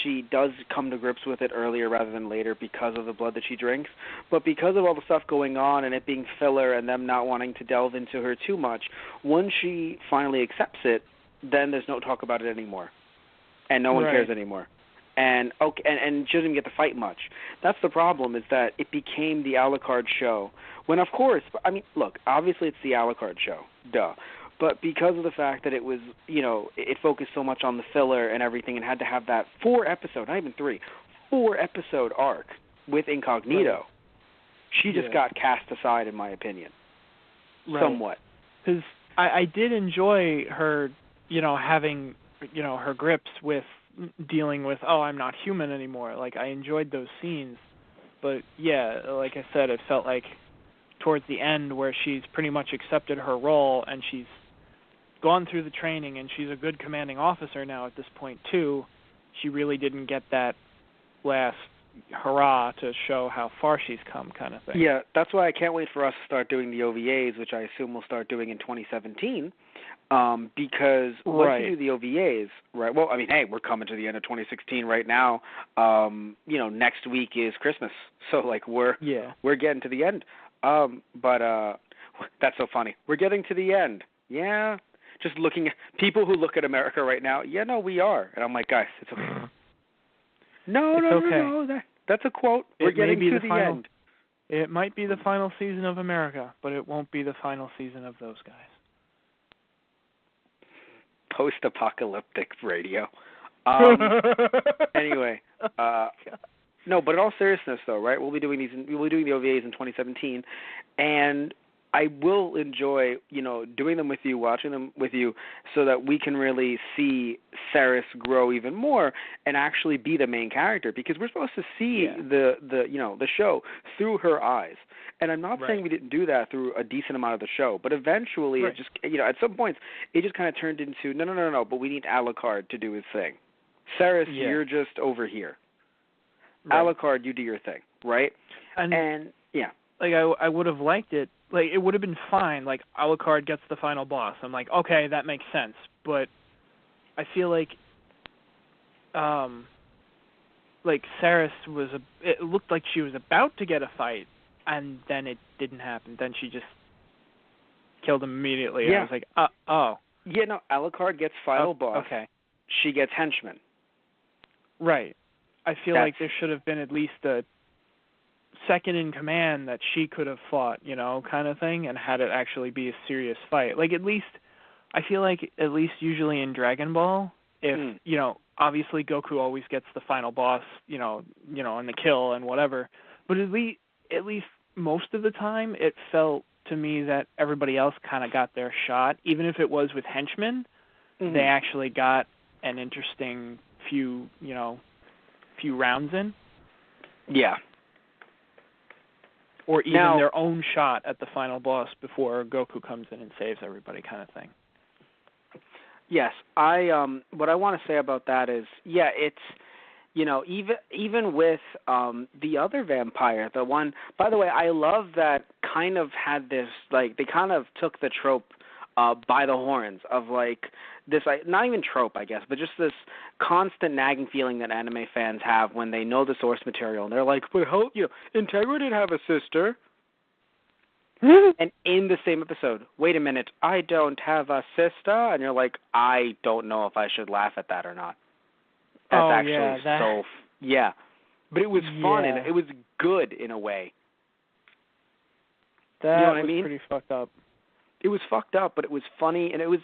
she does come to grips with it earlier rather than later because of the blood that she drinks. But because of all the stuff going on and it being filler and them not wanting to delve into her too much, once she finally accepts it, then there's no talk about it anymore. And no one cares anymore. And and she doesn't even get to fight much. That's the problem, is that it became the Alucard show. When, of course, I mean, look, obviously it's the Alucard show, duh. But because of the fact that it was, it focused so much on the filler and everything and had to have that 4-episode, not even 3, 4-episode arc with Incognito, she just got cast aside, in my opinion, somewhat. Because I did enjoy her, having, her grips with dealing with, I'm not human anymore. Like, I enjoyed those scenes. But, yeah, like I said, it felt like towards the end where she's pretty much accepted her role and she's gone through the training and she's a good commanding officer now at this point, too, she really didn't get that last hurrah to show how far she's come kind of thing. Yeah, that's why I can't wait for us to start doing the OVAs, which I assume we'll start doing in 2017. Because once you do the OVAs, right? Well, I mean, hey, we're coming to the end of 2016 right now. Next week is Christmas, so like we're getting to the end. But that's so funny. We're getting to the end. Yeah, just looking at people who look at America right now. Yeah, no, we are. And I'm like, guys, it's okay. No. That's a quote. We're getting to the end. It might be the final season of America, but it won't be the final season of those guys. Post-apocalyptic radio. Anyway, no, but in all seriousness, though, right? We'll be doing the OVAs in 2017, and I will enjoy, doing them with you, watching them with you, so that we can really see Saris grow even more and actually be the main character, because we're supposed to see the show through her eyes. And I'm not saying we didn't do that through a decent amount of the show, but eventually it just, at some points, it just kind of turned into, no, but we need Alucard to do his thing. Saris, you're just over here. Alucard, you do your thing, right? And like I would have liked it. Like, it would have been fine. Like, Alucard gets the final boss. I'm like, okay, that makes sense. But I feel like Saris it looked like she was about to get a fight, and then it didn't happen. Then she just killed him immediately. Yeah. I was like, oh. Yeah, no, Alucard gets final boss. Okay. She gets henchman. Right. I feel like there should have been at least a second in command that she could have fought, kind of thing, and had it actually be a serious fight. Like, I feel like at least usually in Dragon Ball, if, obviously Goku always gets the final boss, and the kill and whatever, but at least most of the time it felt to me that everybody else kind of got their shot, even if it was with henchmen. They actually got an interesting few rounds in. Yeah. Or even their own shot at the final boss before Goku comes in and saves everybody, kind of thing. Yes, what I want to say about that is, it's, even with the other vampire, the one, by the way, I love that kind of had this, like, they kind of took the trope by the horns of, like, this, not even trope, I guess, but just this constant nagging feeling that anime fans have when they know the source material, and they're like, but how, Integra didn't have a sister. And in the same episode, wait a minute, I don't have a sister, and you're like, I don't know if I should laugh at that or not. That's but it was fun, and it was good in a way. That you know what I mean? was pretty fucked up. It was fucked up, but it was funny, and it was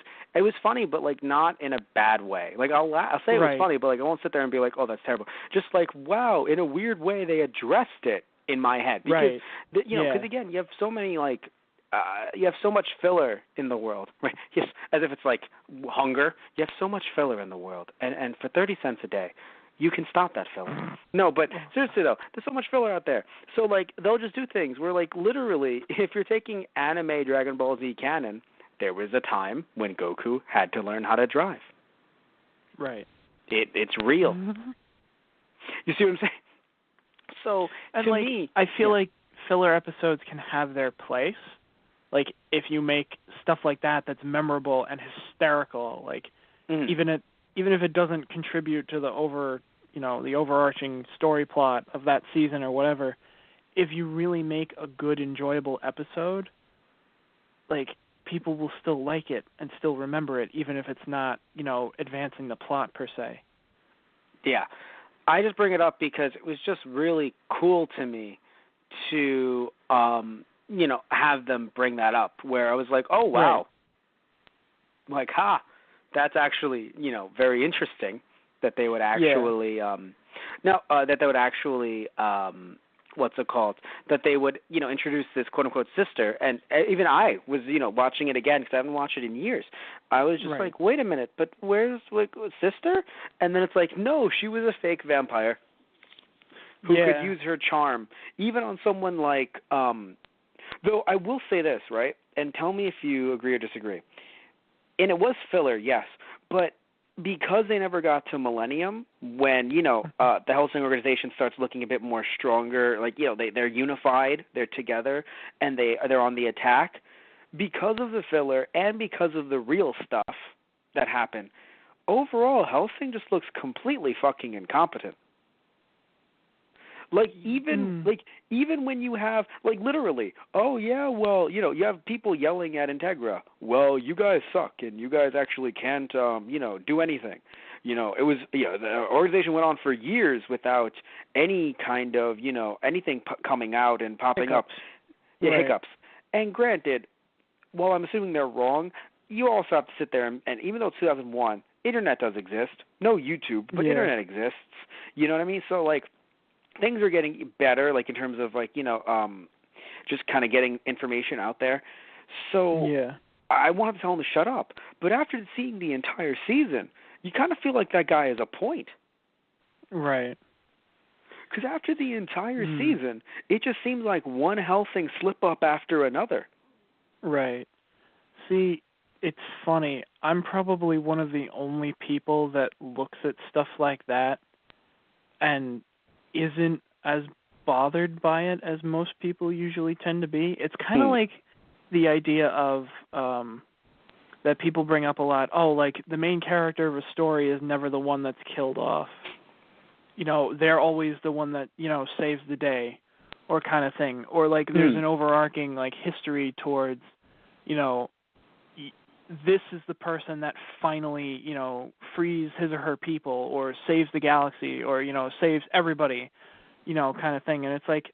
funny, but like not in a bad way. Like I'll say it was funny, but like I won't sit there and be like, oh, that's terrible. Just like, wow, in a weird way they addressed it in my head, because because again, you have so many you have so much filler in the world, right? Yes, as if it's like hunger. You have so much filler in the world, and for 30 cents a day, you can stop that filler. No, but seriously though, there's so much filler out there. So like they'll just do things where like literally, if you're taking anime Dragon Ball Z canon, there was a time when Goku had to learn how to drive. Right. It's real. You see what I'm saying? So and to like, me, I feel like filler episodes can have their place. Like if you make stuff like that that's memorable and hysterical, like even if it doesn't contribute to the the overarching story plot of that season or whatever, if you really make a good, enjoyable episode, like, people will still like it and still remember it, even if it's not, advancing the plot per se. Yeah. I just bring it up because it was just really cool to me to, have them bring that up, where I was like, oh, wow. Right. Like, that's actually, very interesting that they would actually, that they would actually, that they would, introduce this quote-unquote sister. And even I was, watching it again because I haven't watched it in years. I was just like, wait a minute, but where's, sister? And then it's like, no, she was a fake vampire who could use her charm, even on someone like, though I will say this, right, and tell me if you agree or disagree. And it was filler, yes, but because they never got to Millennium, when, the Hellsing organization starts looking a bit more stronger, like, they're unified, they're together, and they're on the attack, because of the filler and because of the real stuff that happened, overall, Hellsing just looks completely fucking incompetent. Like, even when you have, like, literally, oh, yeah, well, you have people yelling at Integra, well, you guys suck, and you guys actually can't, do anything. It was, the organization went on for years without any kind of, anything coming out and popping up. Yeah, hiccups. And granted, while I'm assuming they're wrong, you also have to sit there, and even though it's 2001, internet does exist. No YouTube, but internet exists. You know what I mean? So, like, things are getting better, like, in terms of, like, just kind of getting information out there. So I wanted to tell him to shut up. But after seeing the entire season, you kind of feel like that guy is a point. Right. Because after the entire season, it just seems like one Hellsing slip-up after another. Right. See, it's funny. I'm probably one of the only people that looks at stuff like that and isn't as bothered by it as most people usually tend to be. It's kind of like the idea of that people bring up a lot. Oh, like, the main character of a story is never the one that's killed off. They're always the one that, saves the day, or kind of thing. Or, like, there's an overarching, like, history towards, this is the person that finally, frees his or her people, or saves the galaxy, or, saves everybody, kind of thing. And it's like,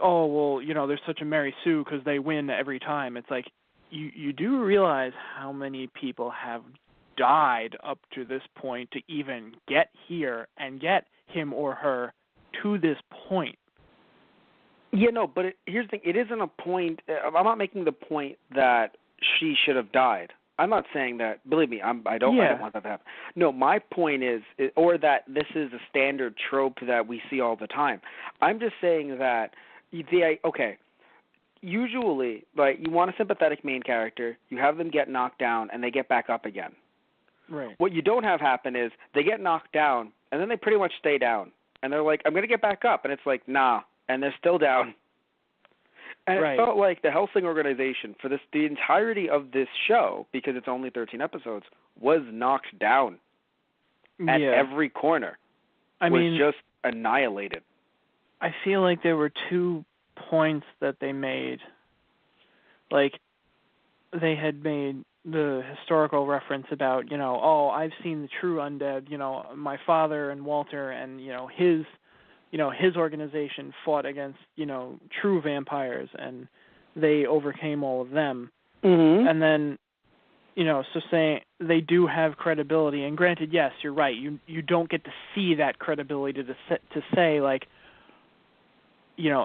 oh, well, there's such a Mary Sue because they win every time. It's like, you do realize how many people have died up to this point to even get here and get him or her to this point. Yeah, no, but here's the thing. It isn't a point. I'm not making the point that she should have died. I'm not saying that. Believe me, I don't want that to happen. No, my point is, or that this is a standard trope that we see all the time. I'm just saying that usually, like, you want a sympathetic main character, you have them get knocked down, and they get back up again. Right. What you don't have happen is they get knocked down, and then they pretty much stay down. And they're like, I'm going to get back up. And it's like, nah. And they're still down. And it felt like the Hellsing organization, for the entirety of this show, because it's only 13 episodes, was knocked down at every corner. I mean, just annihilated. I feel like there were 2 points that they made. Like, they had made the historical reference about, oh, I've seen the true undead, my father and Walter and, his organization fought against, true vampires, and they overcame all of them. Mm-hmm. And then, so saying they do have credibility. And granted, yes, you're right. You don't get to see that credibility to say, like,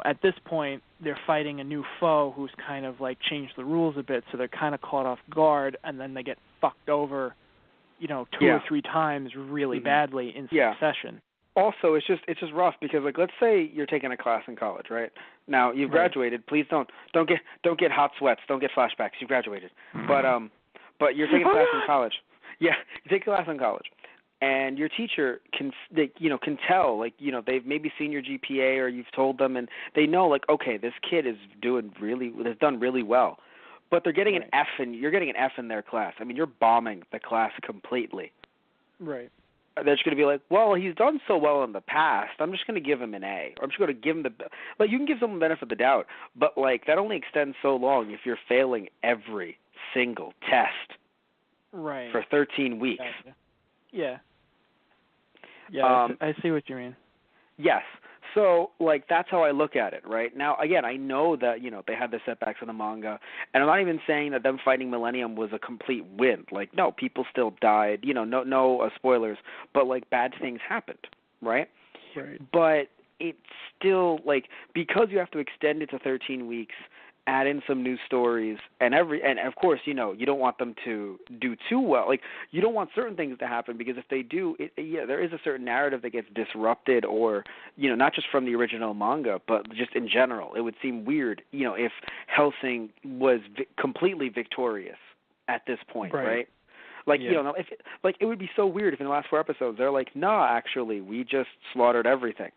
at this point, they're fighting a new foe who's kind of, like, changed the rules a bit, so they're kind of caught off guard, and then they get fucked over, 2 or 3 times really badly in succession. Also, it's just rough because, like, let's say you're taking a class in college, right? Now you've graduated. Please don't get hot sweats. Don't get flashbacks. You've graduated. But you're taking a class in college. Yeah, you take a class in college, and your teacher can tell, like, they've maybe seen your GPA or you've told them, and they know, like, okay, this kid has done really well, but they're getting an F, and you're getting an F in their class. I mean, you're bombing the class completely. Right. they're just going to be like, well, he's done so well in the past. I'm just going to give him an A. Or I'm just going to give him you can give someone the benefit of the doubt, but, that only extends so long if you're failing every single test for 13 weeks. Gotcha. Yeah. Yeah, I see what you mean. Yes. So, that's how I look at it, right? Now, again, I know that, they had the setbacks in the manga, and I'm not even saying that them fighting Millennium was a complete win. No, people still died, no spoilers, but, bad things happened, right? Right. But it's still, because you have to extend it to 13 weeks, add in some new stories, and of course, you don't want them to do too well. You don't want certain things to happen, because if they do, there is a certain narrative that gets disrupted, or, not just from the original manga, but just in general. It would seem weird, if Hellsing was completely victorious at this point, right? If it would be so weird if in the last 4 episodes they're like, nah, actually, we just slaughtered everything,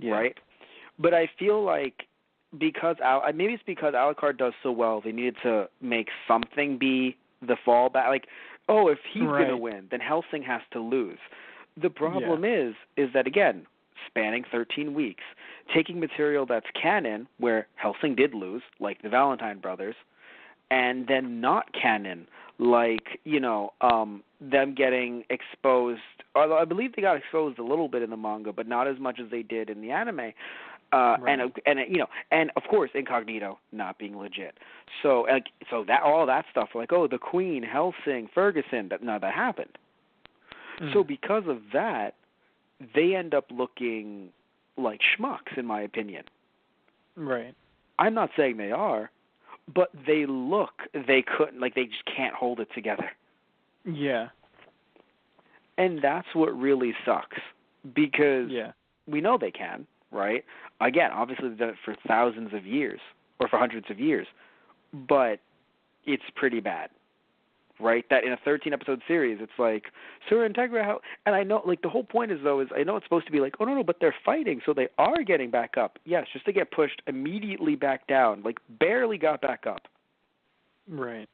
right? But I feel like, because maybe it's because Alucard does so well, they needed to make something be the fallback. If he's going to win, then Hellsing has to lose. The problem is that, again, spanning 13 weeks, taking material that's canon, where Hellsing did lose, like the Valentine brothers, and then not canon, them getting exposed. Although I believe they got exposed a little bit in the manga, but not as much as they did in the anime. And of course, Incognito not being legit. So that all that stuff, the Queen, Hellsing, Ferguson, that happened. So because of that, they end up looking like schmucks, in my opinion. Right. I'm not saying they are, but they couldn't, they just can't hold it together. Yeah. And that's what really sucks, because we know they can. Right? Again, obviously they've done it for thousands of years, or for hundreds of years, but it's pretty bad, right? That in a 13-episode series, it's Sura Integra, and I know, the whole point is I know it's supposed to be oh, no, but they're fighting, so they are getting back up. Yes, just to get pushed immediately back down, barely got back up. Right.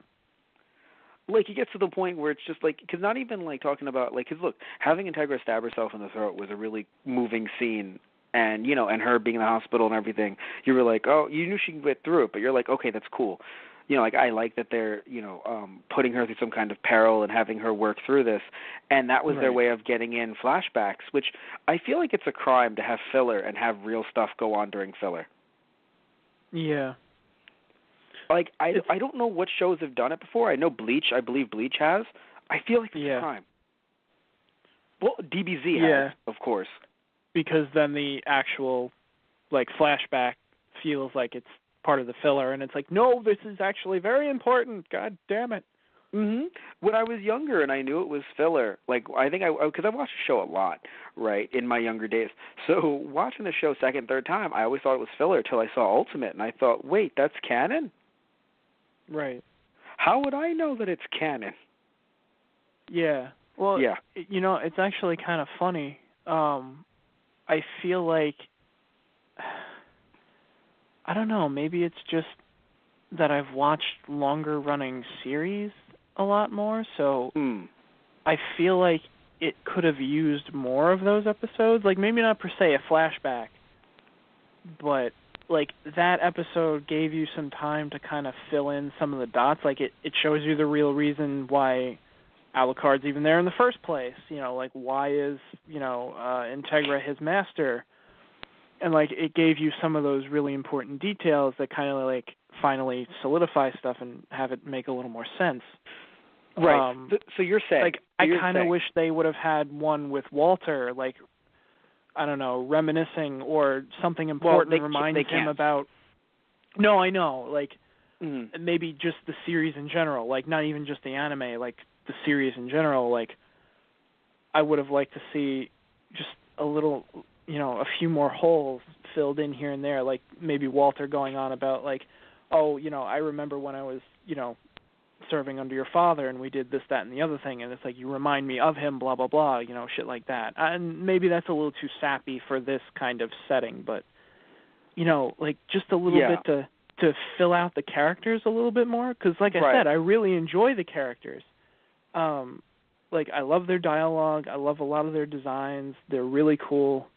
It gets to the point where it's just because not even talking about, because look, having Integra stab herself in the throat was a really moving scene. And, and her being in the hospital and everything, you were oh, you knew she could get through it, but you're okay, that's cool. I like that they're, putting her through some kind of peril and having her work through this. And that was their way of getting in flashbacks, which I feel like it's a crime to have filler and have real stuff go on during filler. Yeah. I don't know what shows have done it before. I know Bleach. I believe Bleach has. I feel like it's a crime. Well, DBZ has, of course. Because then the actual, flashback feels like it's part of the filler, and it's no, this is actually very important. God damn it. Mm-hmm. When I was younger and I knew it was filler, I think because I watched the show a lot, right, in my younger days. So watching the show second, third time, I always thought it was filler till I saw Ultimate, and I thought, wait, that's canon? Right. How would I know that it's canon? Yeah. Well, it's actually kind of funny. I feel like, I don't know, maybe it's just that I've watched longer running series a lot more, so I feel like it could have used more of those episodes. Maybe not per se a flashback, but that episode gave you some time to kind of fill in some of the dots. It shows you the real reason why Alucard's even there in the first place. Why is, Integra his master? And, it gave you some of those really important details that kind of, finally solidify stuff and have it make a little more sense. Right. So you're saying... I kind of wish they would have had one with Walter, I don't know, reminiscing or something important reminding him about... No, I know. Maybe just the series in general. Not even just the anime, the series in general. I would have liked to see just a little, a few more holes filled in here and there. Maybe Walter going on about, I remember when I was, serving under your father and we did this, that, and the other thing, and it's you remind me of him, blah, blah, blah, shit like that. And maybe that's a little too sappy for this kind of setting, but, just a little bit to fill out the characters a little bit more, because I said, I really enjoy the characters. Like, I love their dialogue. I love a lot of their designs. They're really cool.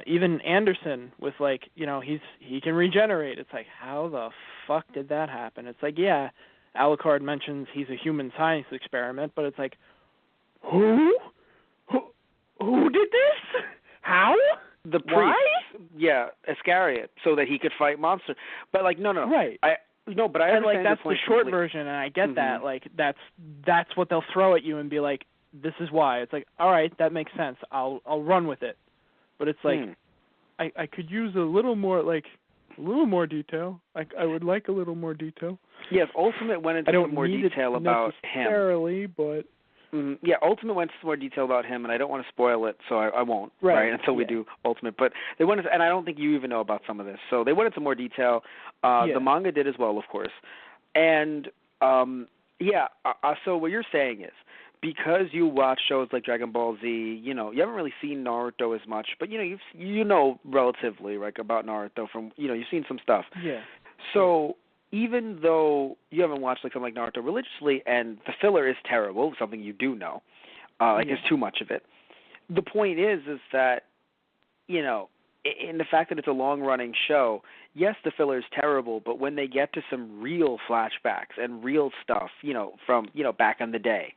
Even Anderson with, like, you know, he can regenerate. It's like, how the fuck did that happen? It's like, yeah, Alucard mentions he's a human science experiment, but it's like, who? Who did this? How? The priest. Why? Yeah, Iscariot, so that he could fight monsters. But, like, no. Right. I understand. And, like, that's your point the short completely. version, and I get that. Like, that's what they'll throw at you and be like, this is why. It's like, all right, that makes sense. I'll run with it. But it's like, I could use a little more detail. I would like a little more detail. Yes, Ultimate went into some more detail about him. Necessarily, but yeah, Ultimate went into some more detail about him, and I don't want to spoil it, so I won't, right, until we do Ultimate. But they went into, and I don't think you even know about some of this, so they went into more detail. The manga did as well, of course. And, so what you're saying is, because you watch shows like Dragon Ball Z, you know, you haven't really seen Naruto as much, but, you know, you know relatively, like, about Naruto from, you know, you've seen some stuff. Yeah. So even though you haven't watched, like, something like Naruto religiously, and the filler is terrible, something you do know, there's too much of it, the point is that, you know, in the fact that it's a long-running show, yes, the filler is terrible, but when they get to some real flashbacks and real stuff, you know, from, you know, back in the day,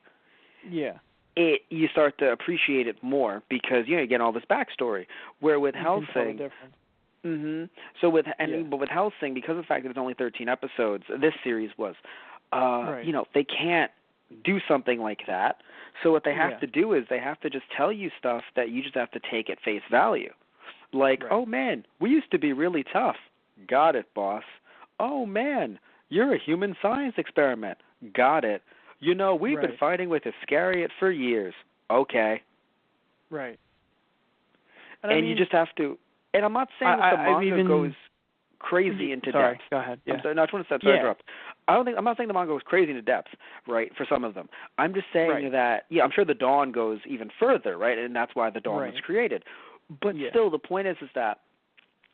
you start to appreciate it more because, you know, you get all this backstory. Where with Hellsing, so with but with Hellsing, because of the fact that it's only 13 episodes, this series was, you know, they can't do something like that. So what they have to do is they have to just tell you stuff that you just have to take at face value. Like, oh man, we used to be really tough. Got it, boss. Oh man, you're a human science experiment. Got it. You know, we've been fighting with Iscariot for years. Okay. Right. And you just have to, and I'm not saying that the manga goes crazy into depth. Go ahead. Yeah. I'm sorry, no, I just want to interrupt. I'm not saying the manga goes crazy into depth, right, for some of them. I'm just saying that, I'm sure the Dawn goes even further, right, and that's why the Dawn was created. But still, the point is that,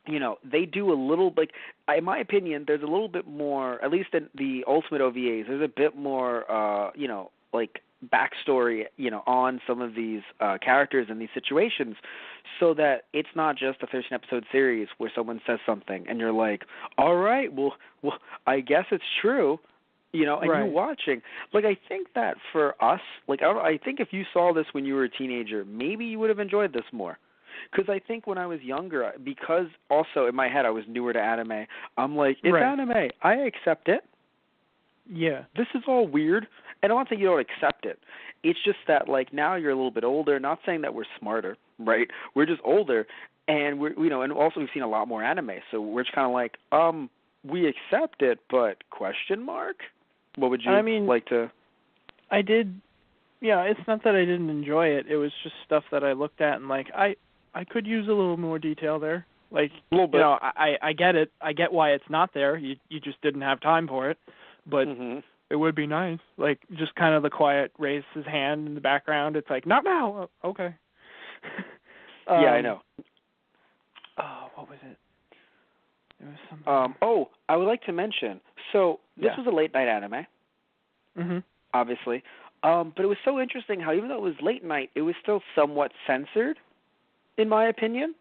you know, they do a little, like, in my opinion, there's a little bit more, at least in the Ultimate OVAs, there's a bit more, you know, like, backstory, you know, on some of these characters and these situations, so that it's not just a 13-episode series where someone says something and you're like, all right, well, I guess it's true, you know, and you're watching. Like, I think that for us, like, I think if you saw this when you were a teenager, maybe you would have enjoyed this more. Because I think when I was younger, because also in my head I was newer to anime, I'm like, it's anime. I accept it. Yeah. This is all weird. And I'm not saying you don't accept it. It's just that, like, now you're a little bit older. Not saying that we're smarter, right? We're just older. And, you know, and also we've seen a lot more anime. So we're just kind of like, we accept it, but question mark? What would you like to? I did. Yeah, it's not that I didn't enjoy it. It was just stuff that I looked at and, like, I could use a little more detail there. Like, a little bit. You know, I get it. I get why it's not there. You just didn't have time for it. But it would be nice. Like, just kind of the quiet raise his hand in the background. It's like, not now. Oh, okay. Yeah, I know. Oh, what was it? There was something. I would like to mention, so this was a late-night anime, obviously. But it was so interesting how even though it was late night, it was still somewhat censored, in my opinion.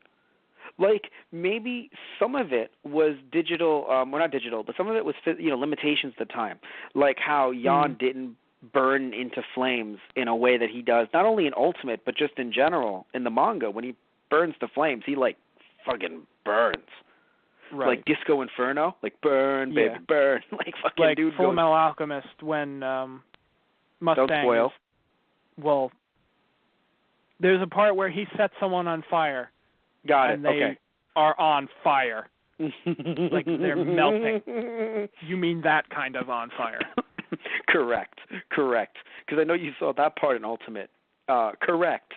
Like, maybe some of it was digital, well, not digital, but some of it was, you know, limitations at the time. Like how Jan didn't burn into flames in a way that he does, not only in Ultimate, but just in general in the manga. When he burns to flames, he, like, fucking burns. Right. Like Disco Inferno, like burn, baby, burn. Like fucking like dude Full goes. Metal Alchemist when Mustang. Don't spoil. Well, there's a part where he sets someone on fire. Got it. And they are on fire. Like they're melting. You mean that kind of on fire? Correct. Because I know you saw that part in Ultimate. Correct.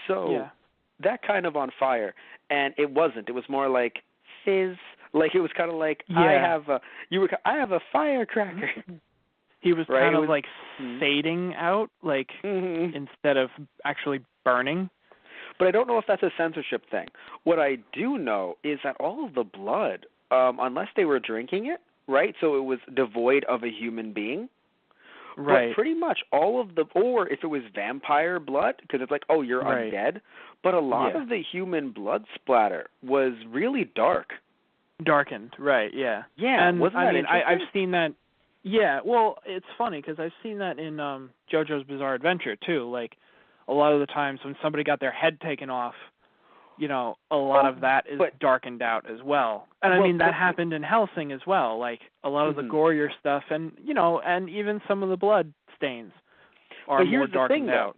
So that kind of on fire, and it wasn't. It was more like fizz. Like it was kind of like I have a firecracker. He was kind of like fading out, like instead of actually burning. But I don't know if that's a censorship thing. What I do know is that all of the blood, unless they were drinking it, right, so it was devoid of a human being, Right. But pretty much all of or if it was vampire blood, because it's like, oh, you're Right. undead. But a lot of the human blood splatter was really dark. Darkened, right, yeah. Yeah, and wasn't that interesting? I've seen that. Yeah, well, it's funny because I've seen that in JoJo's Bizarre Adventure too. Like, a lot of the times when somebody got their head taken off, you know, a lot of that is darkened out as well. And I mean, that happened in Hellsing as well. Like, a lot of the gorier stuff, and you know, and even some of the blood stains are more darkened out.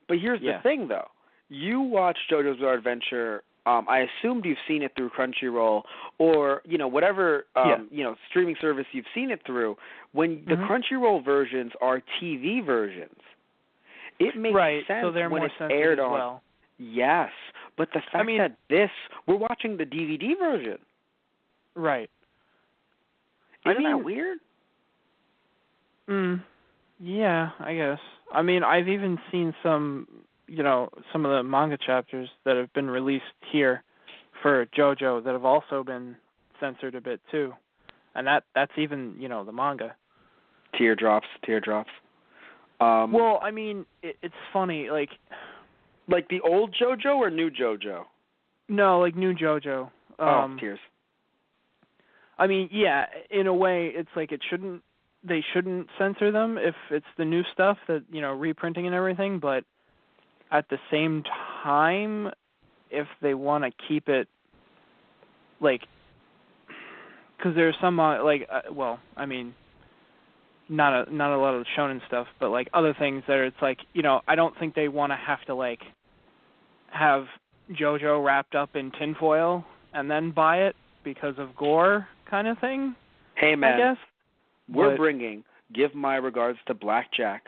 But here's the thing, though. You watched JoJo's Bizarre Adventure. I assumed you've seen it through Crunchyroll or, you know, whatever, you know, streaming service you've seen it through. When the Crunchyroll versions are TV versions, it makes sense so they're when more it's sensitive aired as on. well. Yes, but the fact that we're watching the DVD version. Right. Isn't that weird? Yeah, I guess. I mean, I've even seen some, you know, some of the manga chapters that have been released here for JoJo that have also been censored a bit too. And that's even, you know, the manga. Teardrops. Well, I mean, it's funny, like the old JoJo or new JoJo? No, like new JoJo. Tears. I mean, yeah, in a way, it's like they shouldn't censor them if it's the new stuff that, you know, reprinting and everything, but at the same time, if they want to keep it, like, because there's some, well, I mean, not a lot of the shonen stuff, but, like, other things that it's like, you know, I don't think they want to have to, like, have JoJo wrapped up in tinfoil and then buy it because of gore kind of thing. Hey, man, I guess. We're bringing Give My Regards to Blackjack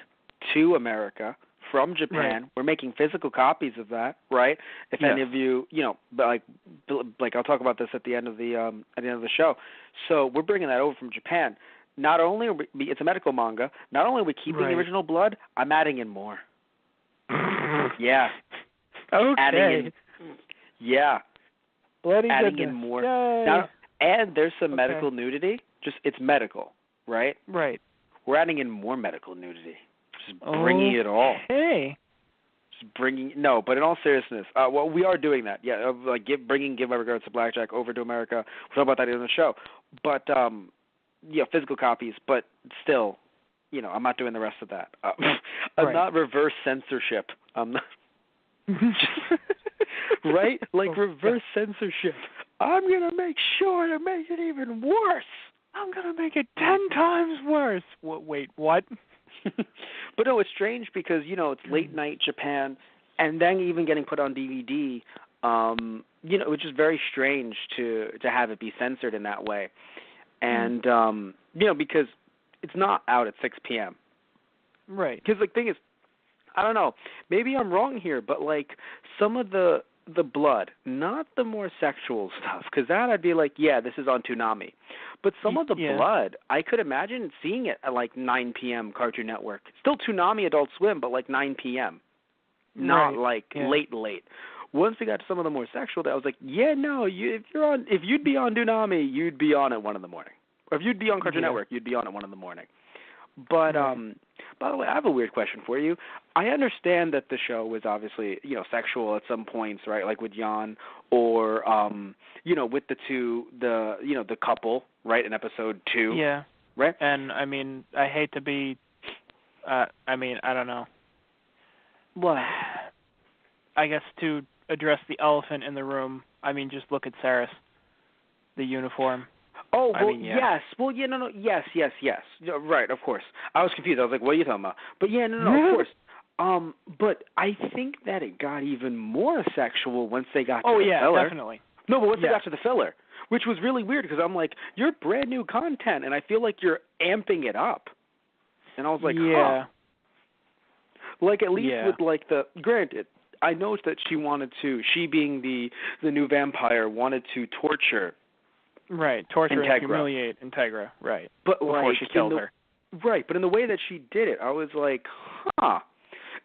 to America from Japan. Right. We're making physical copies of that, right? If any of you, you know, like I'll talk about this at the end of the show. So we're bringing that over from Japan. Not only it's a medical manga. Not only are we keeping the original blood, I'm adding in more. Yeah. Okay. Adding in, yeah. Bloody adding goodness. in more. Yay. Now, and there's some medical nudity. Just it's medical, right? Right. We're adding in more medical nudity. Just bringing it all. Hey. Just bringing but in all seriousness, well, we are doing that. Yeah, like Give My Regards to Blackjack over to America. We'll talk about that in the show. But yeah, physical copies. But still, you know, I'm not doing the rest of that. I'm not reverse censorship. I'm not. Right? Like reverse censorship. I'm going to make sure to make it even worse. I'm going to make it 10 times worse. Wait, what? But no, it's strange because, you know, it's late night Japan and then even getting put on DVD, you know, which is very strange to have it be censored in that way. And, you know, because it's not out at 6 p.m. Right. Because the thing is, I don't know, maybe I'm wrong here, but like some of the blood, not the more sexual stuff, because that I'd be like, yeah, this is on Toonami. But some of the blood, I could imagine seeing it at like 9 p.m. Cartoon Network. Still Toonami Adult Swim, but like 9 p.m. Not like late. Once we got to some of the more sexual, I was like, yeah, no, if you'd be on Toonami, you'd be on at 1 in the morning. Or if you'd be on Cartoon Network, you'd be on at 1 in the morning. But by the way, I have a weird question for you. I understand that the show was obviously, you know, sexual at some points, right? Like with Jan or, you know, with the couple, right, in episode 2. Yeah. Right? And, I mean, I hate to be, I don't know. What? I guess to address the elephant in the room, I mean, just look at Saris, the uniform. Oh, well, yes. Well, yeah, no, yes. Right, of course. I was confused. I was like, what are you talking about? But yeah, no, of course. But I think that it got even more sexual once they got to the filler. Oh, yeah, definitely. No, but once they got to the filler, which was really weird because I'm like, you're brand new content, and I feel like you're amping it up. And I was like, huh. Like, at least with, like, granted, I know that she being the new vampire, wanted to torture Right, torture Integra. and humiliate Integra, right, but before she killed her. Right, but in the way that she did it, I was like, huh.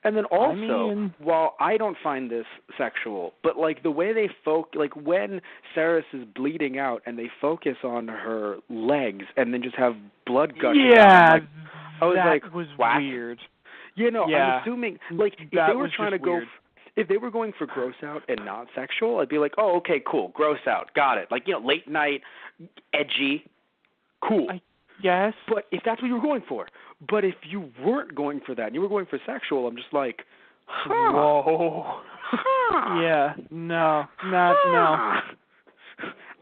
And then also, while I don't find this sexual, but like the way they like when Saris is bleeding out and they focus on her legs and then just have blood gushing out. Yeah, like, I was that like, was what? weird. Yeah, no, Yeah. I'm assuming, like, if That they were was trying to just go, weird. if they were going for gross out and not sexual, I'd be like, oh, okay, cool, gross out, got it. Like, late night, edgy, cool. Yes. But if that's what you were going for, but if you weren't going for that and you were going for sexual, I'm just like, whoa. Yeah, no.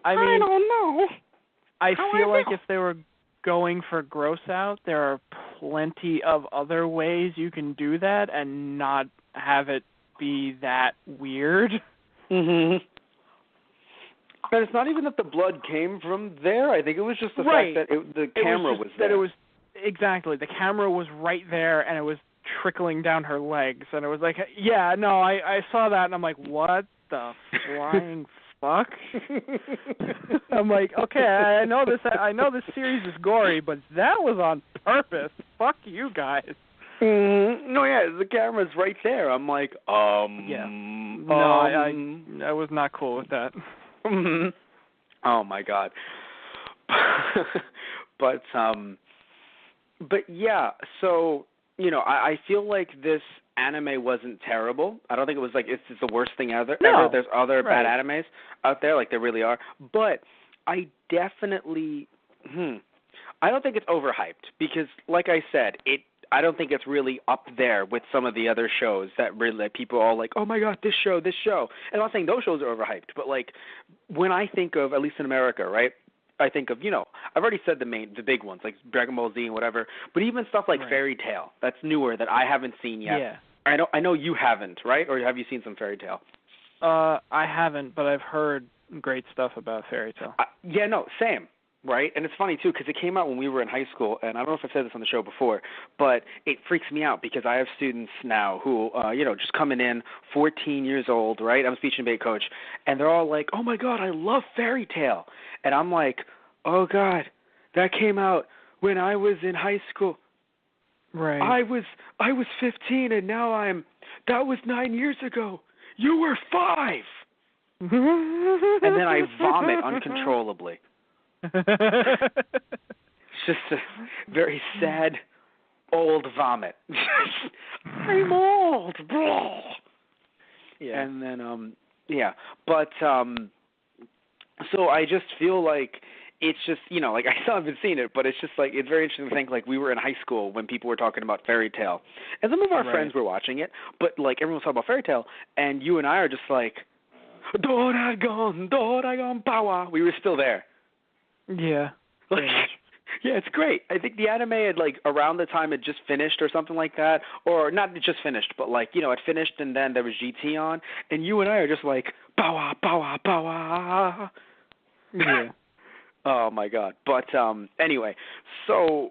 I mean, I don't know. I feel like if they were going for gross out, there are plenty of other ways you can do that and not have it be that weird. Mhm. And it's not even that the blood came from there. I think it was just the Right. fact that the camera was there. That it was exactly the camera was right there and it was trickling down her legs and it was like, yeah, no, I saw that and I'm like, what the flying fuck? I'm like, okay, I know this series is gory, but that was on purpose. Fuck you guys. Mm-hmm. No, yeah, the camera's right there. I'm like, yeah. No, I was not cool with that. Mm-hmm. Oh my god. but yeah, so I feel like this anime wasn't terrible. I don't think it was like it's the worst thing ever. No. There's other Right. bad animes out there, like there really are. But I definitely, I don't think it's overhyped because, like I said, I don't think it's really up there with some of the other shows that really people are all like, oh my god, this show. And I'm not saying those shows are overhyped, but like when I think of, at least in America, right? I think of, I've already said the big ones like Dragon Ball Z and whatever, but even stuff like Right. Fairy Tail, that's newer that I haven't seen yet. Yeah. I know you haven't, right? Or have you seen some Fairy Tail? I haven't, but I've heard great stuff about Fairy Tail. Yeah, no, same. Right? And it's funny, too, because it came out when we were in high school, and I don't know if I've said this on the show before, but it freaks me out because I have students now who, just coming in, 14 years old, right? I'm a speech and debate coach, and they're all like, oh, my God, I love Fairy Tail. And I'm like, oh, God, that came out when I was in high school. Right. I was 15, and now that was 9 years ago. You were 5. And then I vomit uncontrollably. It's just a very sad old vomit. I'm old. Yeah. And then but so I just feel like it's just, like I still haven't seen it, but it's just like it's very interesting to think like we were in high school when people were talking about Fairy Tail. And some of our Right. friends were watching it, but like everyone was talking about Fairy Tail and you and I are just like Doragon, power. We were still there. Yeah. Like, yeah, it's great. I think the anime had like around the time it just finished or something like that, or not just finished, but like it finished and then there was GT on, and you and I are just like power, power, power. Yeah. Oh my god. But anyway, so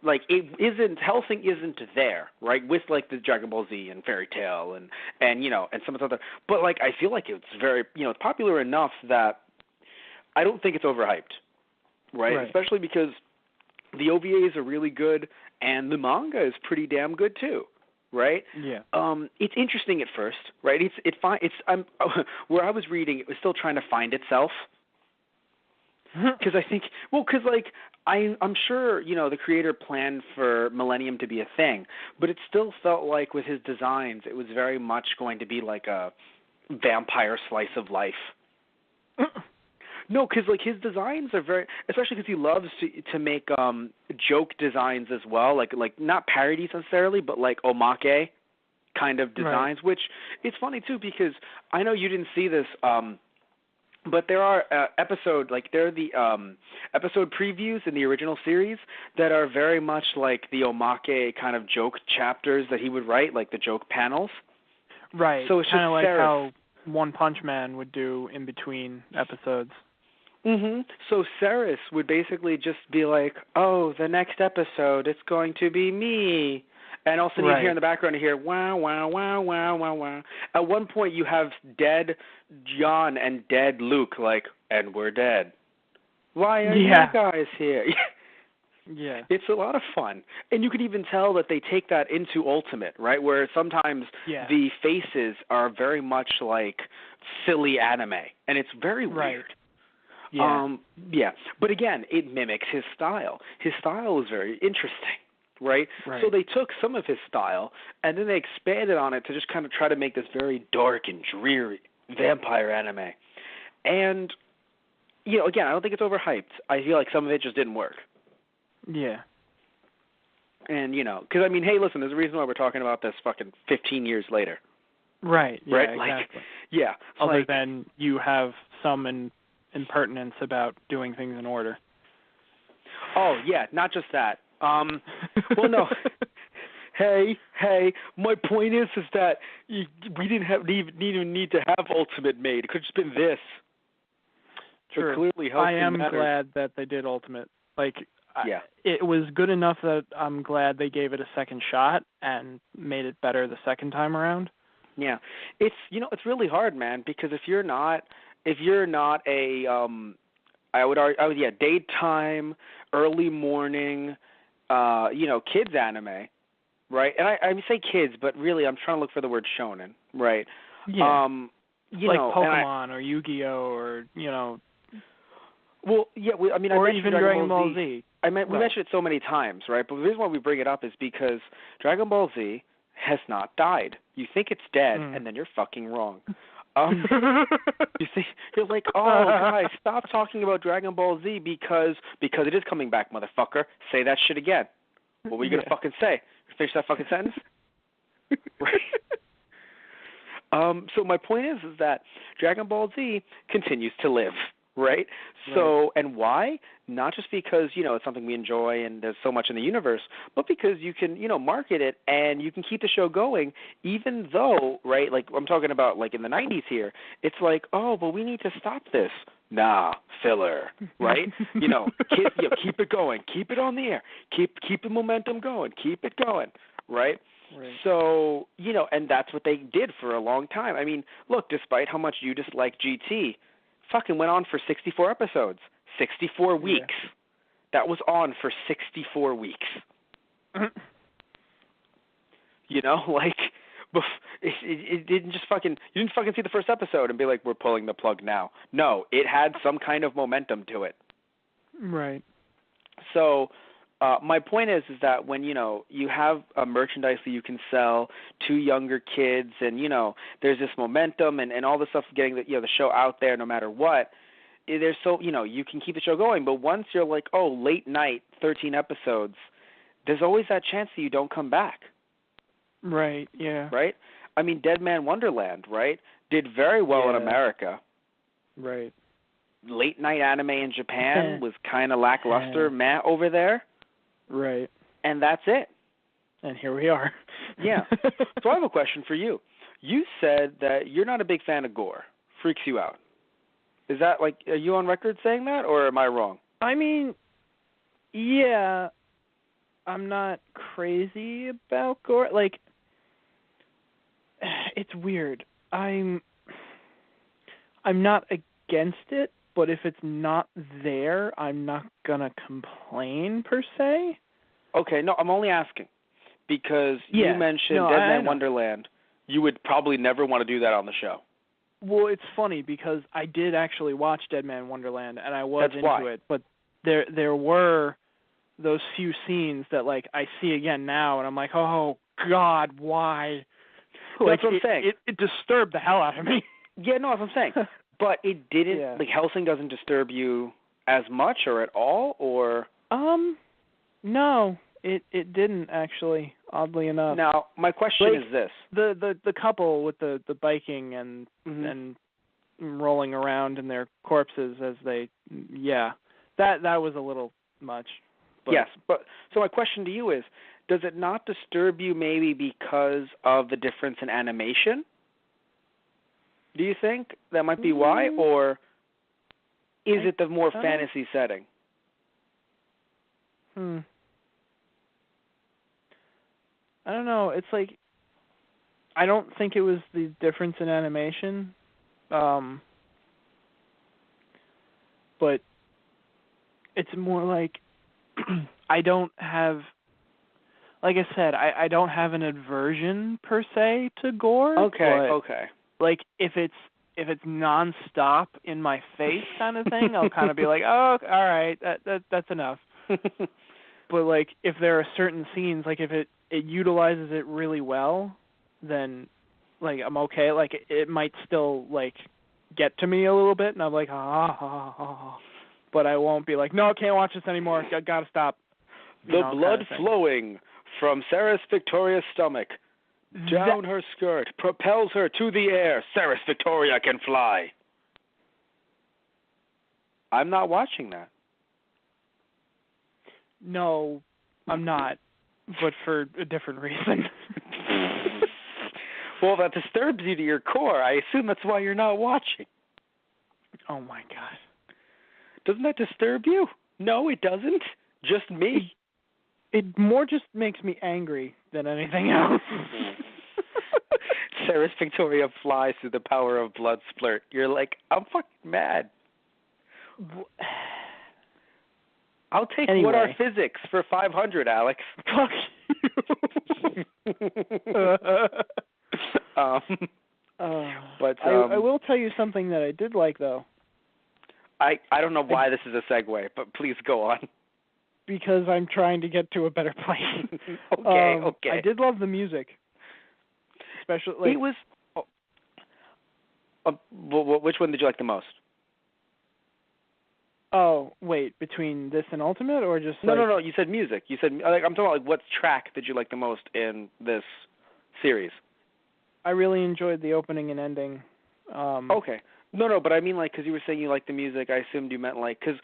like it isn't Hellsing isn't there, right? With like the Dragon Ball Z and Fairy Tail and some of the other, but like I feel like it's very it's popular enough that I don't think it's overhyped, right? Especially because the OVAs are really good and the manga is pretty damn good too, right? Yeah. It's interesting at first, right? Where I was reading, it was still trying to find itself. Because I'm sure the creator planned for Millennium to be a thing, but it still felt like with his designs, it was very much going to be like a vampire slice of life. No, because like his designs are very, especially because he loves to make joke designs as well, like not parodies necessarily, but like omake kind of designs. Right. Which it's funny too because I know you didn't see this, but there are episode previews in the original series that are very much like the omake kind of joke chapters that he would write, like the joke panels. Right. So it's kind of like Sarah. how One Punch Man would do in between episodes. Mhm. So Ceres would basically just be like, "Oh, the next episode, it's going to be me," and also you hear in the background you hear wow, wow, wow, wow, wow, wow. At one point, you have dead John and dead Luke, like, and we're dead. Why are you guys here? Yeah. It's a lot of fun. And you can even tell that they take that into Ultimate, right? Where sometimes the faces are very much like silly anime. And it's very weird. Yeah. Yeah. But again, it mimics his style. His style is very interesting, right? Right. So they took some of his style and then they expanded on it to just kind of try to make this very dark and dreary vampire anime. And, again, I don't think it's overhyped. I feel like some of it just didn't work. Yeah. And, because, hey, listen, there's a reason why we're talking about this fucking 15 years later. Right. Yeah, right? exactly. Yeah. Other than you have some impertinence about doing things in order. Oh, yeah, not just that. Well, no. Hey, my point is that we didn't even need to have Ultimate made. It could have just been this. True. But clearly Hellsing I am matters. glad that they did Ultimate. Yeah. It was good enough that I'm glad they gave it a second shot and made it better the second time around. Yeah. It's really hard, man, because if you're not a I would argue, daytime, early morning, kids anime, right? And I say kids, but really I'm trying to look for the word shonen, right? Yeah. Like Pokemon or Yu-Gi-Oh or Well, yeah, or I even Dragon Ball Z. We mentioned it so many times, right? But the reason why we bring it up is because Dragon Ball Z has not died. You think it's dead, and then you're fucking wrong. You're like, oh, guys, stop talking about Dragon Ball Z because it is coming back, motherfucker. Say that shit again. What were you gonna fucking say? Finish that fucking sentence. Right. So my point is that Dragon Ball Z continues to live. Right? So, and why? Not just because, it's something we enjoy and there's so much in the universe, but because you can, market it and you can keep the show going even though, right, like I'm talking about like in the 90s here, it's like, oh, but we need to stop this. Nah, filler, right? Keep it going. Keep it on the air. Keep the momentum going. Keep it going, right? Right. So, and that's what they did for a long time. Look, despite how much you dislike GT, fucking went on for 64 episodes, 64 weeks. Yeah. That was on for 64 weeks. It didn't just fucking, you didn't fucking see the first episode and be like, we're pulling the plug now. No, it had some kind of momentum to it. Right. So, my point is that when, you have a merchandise that you can sell to younger kids and, there's this momentum and all this stuff getting the show out there no matter what, there's so, you can keep the show going. But once you're like, oh, late night, 13 episodes, there's always that chance that you don't come back. Right, yeah. Right? Dead Man Wonderland, right, did very well in America. Right. Late night anime in Japan was kind of lackluster, over there. Right. And that's it. And here we are. Yeah. So I have a question for you. You said that you're not a big fan of gore. Freaks you out. Is that are you on record saying that, or am I wrong? Yeah. I'm not crazy about gore. It's weird. I'm not against it, but if it's not there, I'm not going to complain per se. Okay, no, I'm only asking because you mentioned Dead Man Wonderland. You would probably never want to do that on the show. Well, it's funny because I did actually watch Dead Man Wonderland and I was into it, but there were those few scenes that I see again now and I'm like, oh God, why? That's what I'm saying. It disturbed the hell out of me. Yeah, no, that's what I'm saying. But it didn't, Hellsing doesn't disturb you as much or at all, or? No, it didn't actually, oddly enough. Now, my question is this. The couple with the biking and rolling around in their corpses as they, that was a little much. But. Yes, but so my question to you is, does it not disturb you maybe because of the difference in animation? Do you think that might be why, or is it the more fantasy setting? I don't know. It's I don't think it was the difference in animation, but it's more I don't have, like I said, I don't have an aversion per se to gore. Okay, okay. If if it's nonstop in my face kind of thing, I'll kind of be like, oh, all right, that's enough. But like if there are certain scenes, like if it utilizes it really well, then like I'm okay. Like it might still like get to me a little bit, and I'm like but I won't be like, no, can't watch this anymore. Gotta stop. The blood flowing from Sarah's Victoria's stomach down her skirt propels her to the air. Sarah's Victoria can fly. I'm not watching that. No, I'm not, but for a different reason. Well, that disturbs you to your core. I assume that's why you're not watching. Oh, my God. Doesn't that disturb you? No, it doesn't. Just me. It more just makes me angry than anything else. Sarah's Victoria flies through the power of blood splurt. You're like, I'm fucking mad. I'll take anyway. What are physics for 500, Alex. Fuck you. But I will tell you something that I did like, though. I don't know why this is a segue, but please go on. Because I'm trying to get to a better place. Okay. I did love the music. Especially, like... It was... which one did you like the most? Oh, wait, between this and Ultimate, or just No, you said music. You said, like, I'm talking about, like, what track did you like the most in this series? I really enjoyed the opening and ending. Okay. No, but I mean, like, because you were saying you liked the music, I assumed you meant, like, because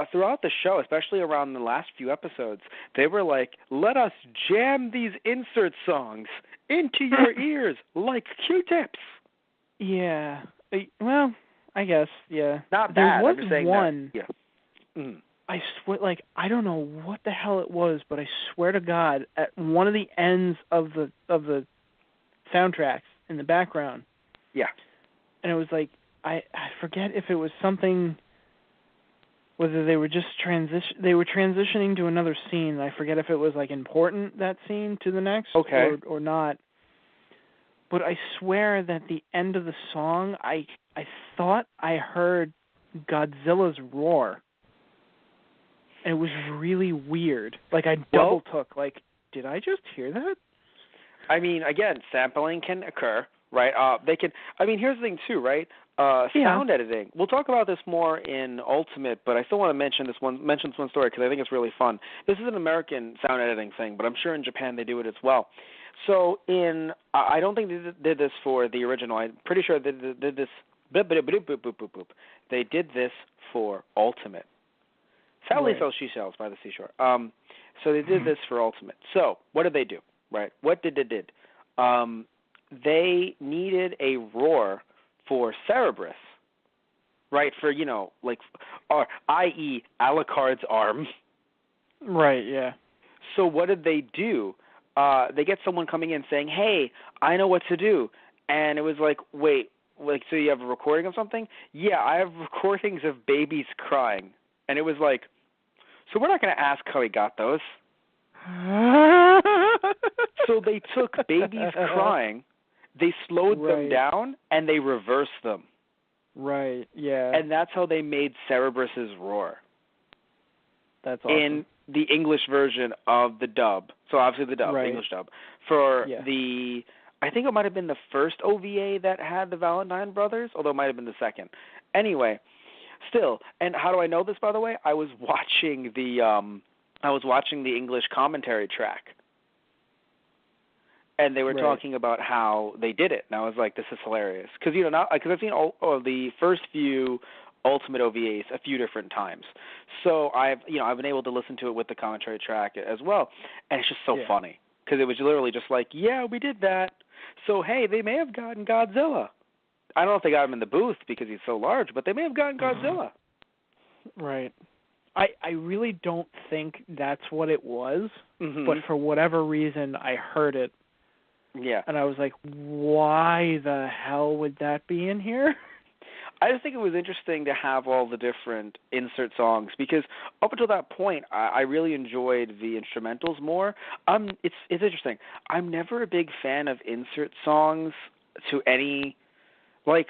throughout the show, especially around the last few episodes, they were like, let us jam these insert songs into your ears like Q-tips. Yeah. Well, I guess, yeah. Not there bad. was I'm just saying one. That. Yeah. Mm. I swear, like, I don't know what the hell it was, but I swear to God, at one of the ends of the soundtracks in the background. Yeah. And it was like, I forget if it was something, whether they were just transitioning to another scene. I forget if it was like important, that scene, to the next, okay, or not. But I swear that the end of the song, I thought I heard Godzilla's roar. And it was really weird. Like I double took. Like, did I just hear that? I mean, again, sampling can occur, right? They can. I mean, here's the thing too, right? Sound editing. We'll talk about this more in Ultimate, but I still want to mention this one story because I think it's really fun. This is an American sound editing thing, but I'm sure in Japan they do it as well. So I don't think they did this for the original. I'm pretty sure they did this. They did this for Ultimate. Sadly, so she sells by the seashore. So they did this for Ultimate. So what did they do? Right? What did they did? They needed a roar for Cerberus, right? For, like, i.e. Alucard's arm. Right, yeah. So what did they do? They get someone coming in saying, hey, I know what to do. And it was like, wait, like, so you have a recording of something? Yeah, I have recordings of babies crying. And it was like, so we're not going to ask how he got those. So they took babies crying, they slowed them down, and they reversed them. Right, yeah. And that's how they made Cerberus's roar. That's awesome. In the English version of the dub. So obviously the dub, the English dub. For I think it might have been the first OVA that had the Valentine brothers, although it might have been the second. Anyway, still, and how do I know this, by the way? I was watching the English commentary track. And they were talking about how they did it, and I was like, "This is hilarious." Because I've seen all the first few Ultimate OVAs a few different times, so I've been able to listen to it with the commentary track as well, and it's just so funny because it was literally just like, "Yeah, we did that." So hey, they may have gotten Godzilla. I don't know if they got him in the booth because he's so large, but they may have gotten Godzilla. Right. I really don't think that's what it was, but for whatever reason, I heard it. Yeah. And I was like, why the hell would that be in here? I just think it was interesting to have all the different insert songs because up until that point, I really enjoyed the instrumentals more. It's interesting. I'm never a big fan of insert songs to any, like,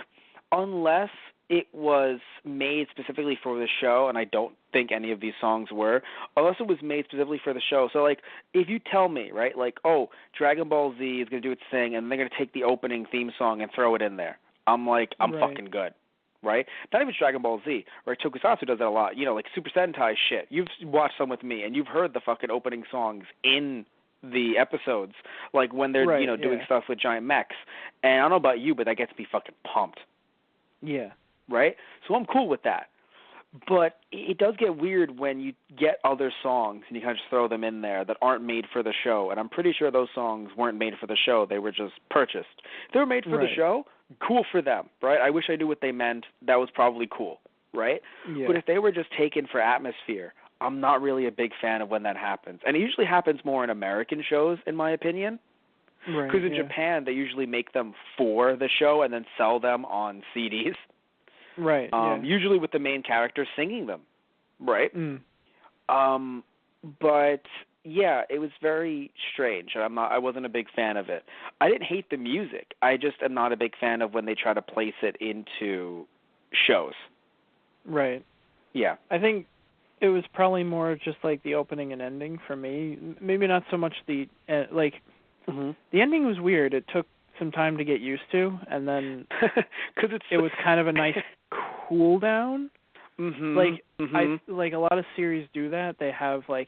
unless it was made specifically for the show, and I don't think any of these songs were, unless it was made specifically for the show. So, like, if you tell me, right, like, oh, Dragon Ball Z is going to do its thing, and they're going to take the opening theme song and throw it in there, I'm like, I'm Right. fucking good, right? Not even Dragon Ball Z, right? Tokusatsu does that a lot, like Super Sentai shit. You've watched some with me, and you've heard the fucking opening songs in the episodes, like when they're, Right, doing yeah. stuff with giant mechs. And I don't know about you, but that gets me fucking pumped. Yeah. Right? So I'm cool with that. But it does get weird when you get other songs and you kind of just throw them in there that aren't made for the show. And I'm pretty sure those songs weren't made for the show. They were just purchased. If they were made for the Right. show, cool for them, right? I wish I knew what they meant. That was probably cool, right? Yeah. But if they were just taken for atmosphere, I'm not really a big fan of when that happens. And it usually happens more in American shows, in my opinion. Right. Because in yeah. Japan, they usually make them for the show and then sell them on CDs. Right. Yeah. Usually with the main character singing them, right? Mm. But yeah, it was very strange. I wasn't a big fan of it. I didn't hate the music. I just am not a big fan of when they try to place it into shows. Right. Yeah. I think it was probably more just like the opening and ending for me. Maybe not so much the Mm-hmm. the ending was weird. It took some time to get used to, and then Cause it was kind of a nice cool down. Mm-hmm. Like Mm-hmm. a lot of series do that. They have like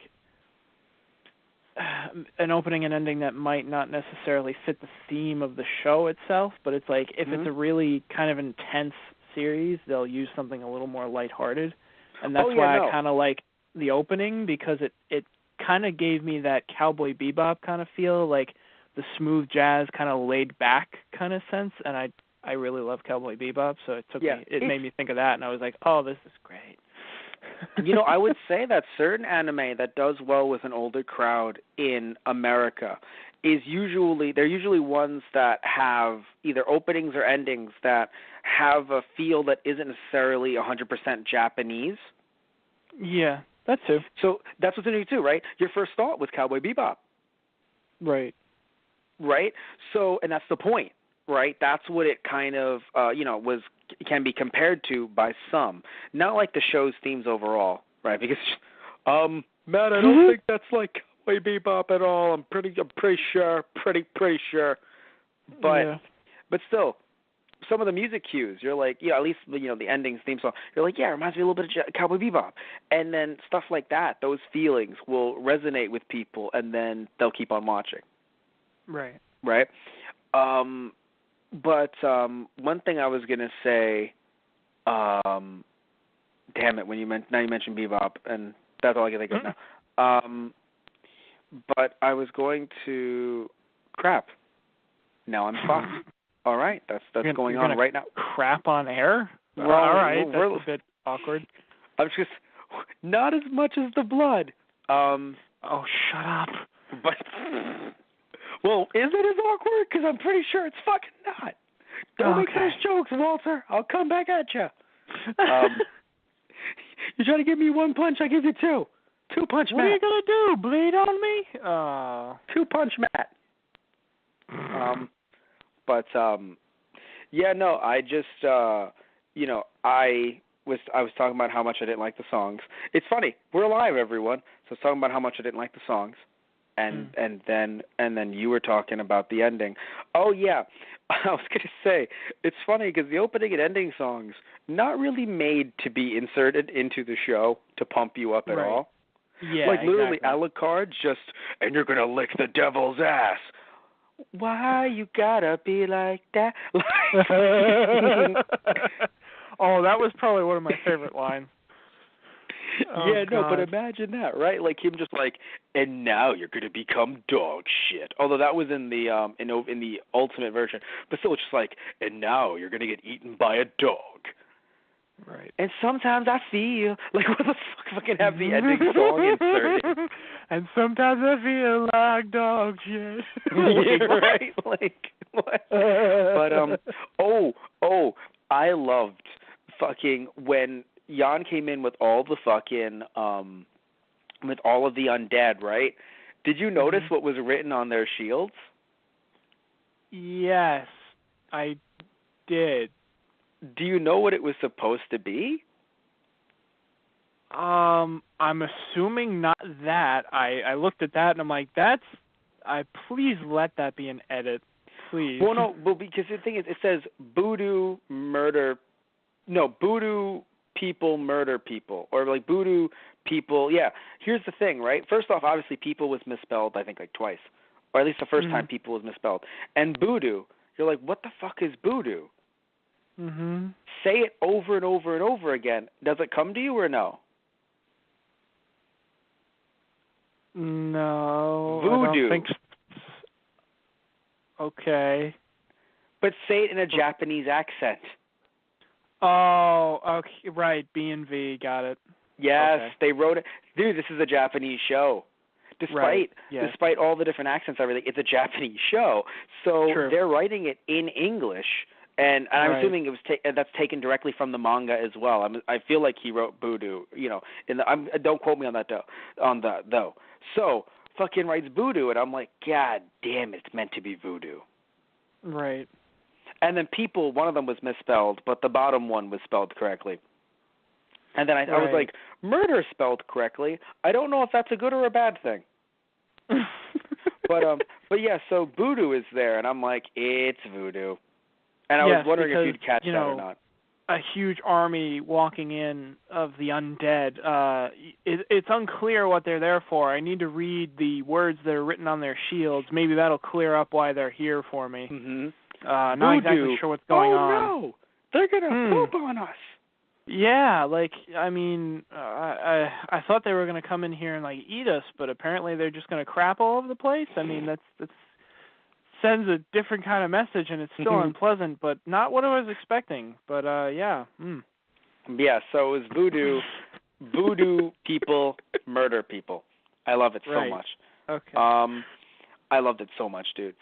an opening and ending that might not necessarily fit the theme of the show itself, but it's like if it's a really kind of intense series, they'll use something a little more lighthearted. And that's why I kind of like the opening, because it kind of gave me that Cowboy Bebop kind of feel, like the smooth jazz kind of laid back kind of sense, and I really love Cowboy Bebop, so it made me think of that, and I was like, oh, this is great. I would say that certain anime that does well with an older crowd in America they're usually ones that have either openings or endings that have a feel that isn't necessarily 100% Japanese. Yeah, that too. So that's what's interesting too, right? Your first thought was Cowboy Bebop. Right. Right? So, and that's the point, right? That's what it kind of, can be compared to by some. Not like the show's themes overall, right? Because, Matt, I don't think that's like Cowboy Bebop at all. I'm pretty sure. But still, some of the music cues, you're like, at least, the ending theme song, you're like, yeah, it reminds me a little bit of Cowboy Bebop. And then stuff like that, those feelings will resonate with people, and then they'll keep on watching. Right. Right? But one thing I was going to say, damn it, now you mentioned Bebop, and that's all I can think of now. But I was going to, crap. Now I'm fucked. All right, that's going on right now. Crap on air? Well, all right, that's a bit awkward. I'm just, not as much as the blood. Oh, shut up. But, well, is it as awkward? Because I'm pretty sure it's fucking not. Don't make those jokes, Walter. I'll come back at you. You try to give me one punch, I give you two. Two punch, Matt. What are you going to do, bleed on me? Two punch, Matt. But I just, I was talking about how much I didn't like the songs. It's funny. We're alive, everyone. So I was talking about how much I didn't like the songs. And then you were talking about the ending. Oh, yeah. I was going to say, it's funny because the opening and ending songs, not really made to be inserted into the show to pump you up at all. Yeah, like literally exactly. a la carte, and you're going to lick the devil's ass. Why you gotta be like that? Oh, that was probably one of my favorite lines. Yeah, no, but imagine that, right? Like him just like, and now you're gonna become dog shit. Although that was in the in the ultimate version, but still, it's just like, and now you're gonna get eaten by a dog. Right. And sometimes I feel like, what the fuck? Fucking have the ending song inserted. And sometimes I feel like dog shit. Yeah, right. Like what? But I loved fucking when Jan came in with all the fucking with all of the undead, right? Did you notice what was written on their shields? Yes, I did. Do you know what it was supposed to be? I'm assuming not that. I looked at that and I'm like, please let that be an edit, please. Well, no, but because the thing is, it says voodoo people murder people, or like voodoo people. Yeah. Here's the thing, right? First off, obviously, people was misspelled, I think, like twice, or at least the first time people was misspelled. And voodoo, you're like, what the fuck is voodoo? Mm-hmm. Say it over and over and over again. Does it come to you or no? No. Voodoo. I don't think okay. But say it in a Japanese accent. Oh, okay, right. B and V, got it. Yes, okay. They wrote it. Dude, this is a Japanese show. Despite all the different accents and everything, it's a Japanese show. So True. They're writing it in English, and I'm assuming it was that's taken directly from the manga as well. I feel like he wrote voodoo. Don't quote me on that though. So fucking writes voodoo, and I'm like, God damn, it's meant to be voodoo. Right. And then people, one of them was misspelled, but the bottom one was spelled correctly. And then I was like, murder spelled correctly. I don't know if that's a good or a bad thing. but yeah, so voodoo is there, and I'm like, it's voodoo. And I was wondering if you'd catch that or not. A huge army walking in of the undead. It's unclear what they're there for. I need to read the words that are written on their shields. Maybe that'll clear up why they're here for me. Mm-hmm. Not exactly sure what's going on. Oh no, they're gonna poop on us. Yeah, I thought they were gonna come in here and like eat us, but apparently they're just gonna crap all over the place. I mean, that's sends a different kind of message, and it's still unpleasant, but not what I was expecting. But yeah. Yeah, so it was voodoo. Voodoo people murder people. I love it so much. Okay. I loved it so much, dude.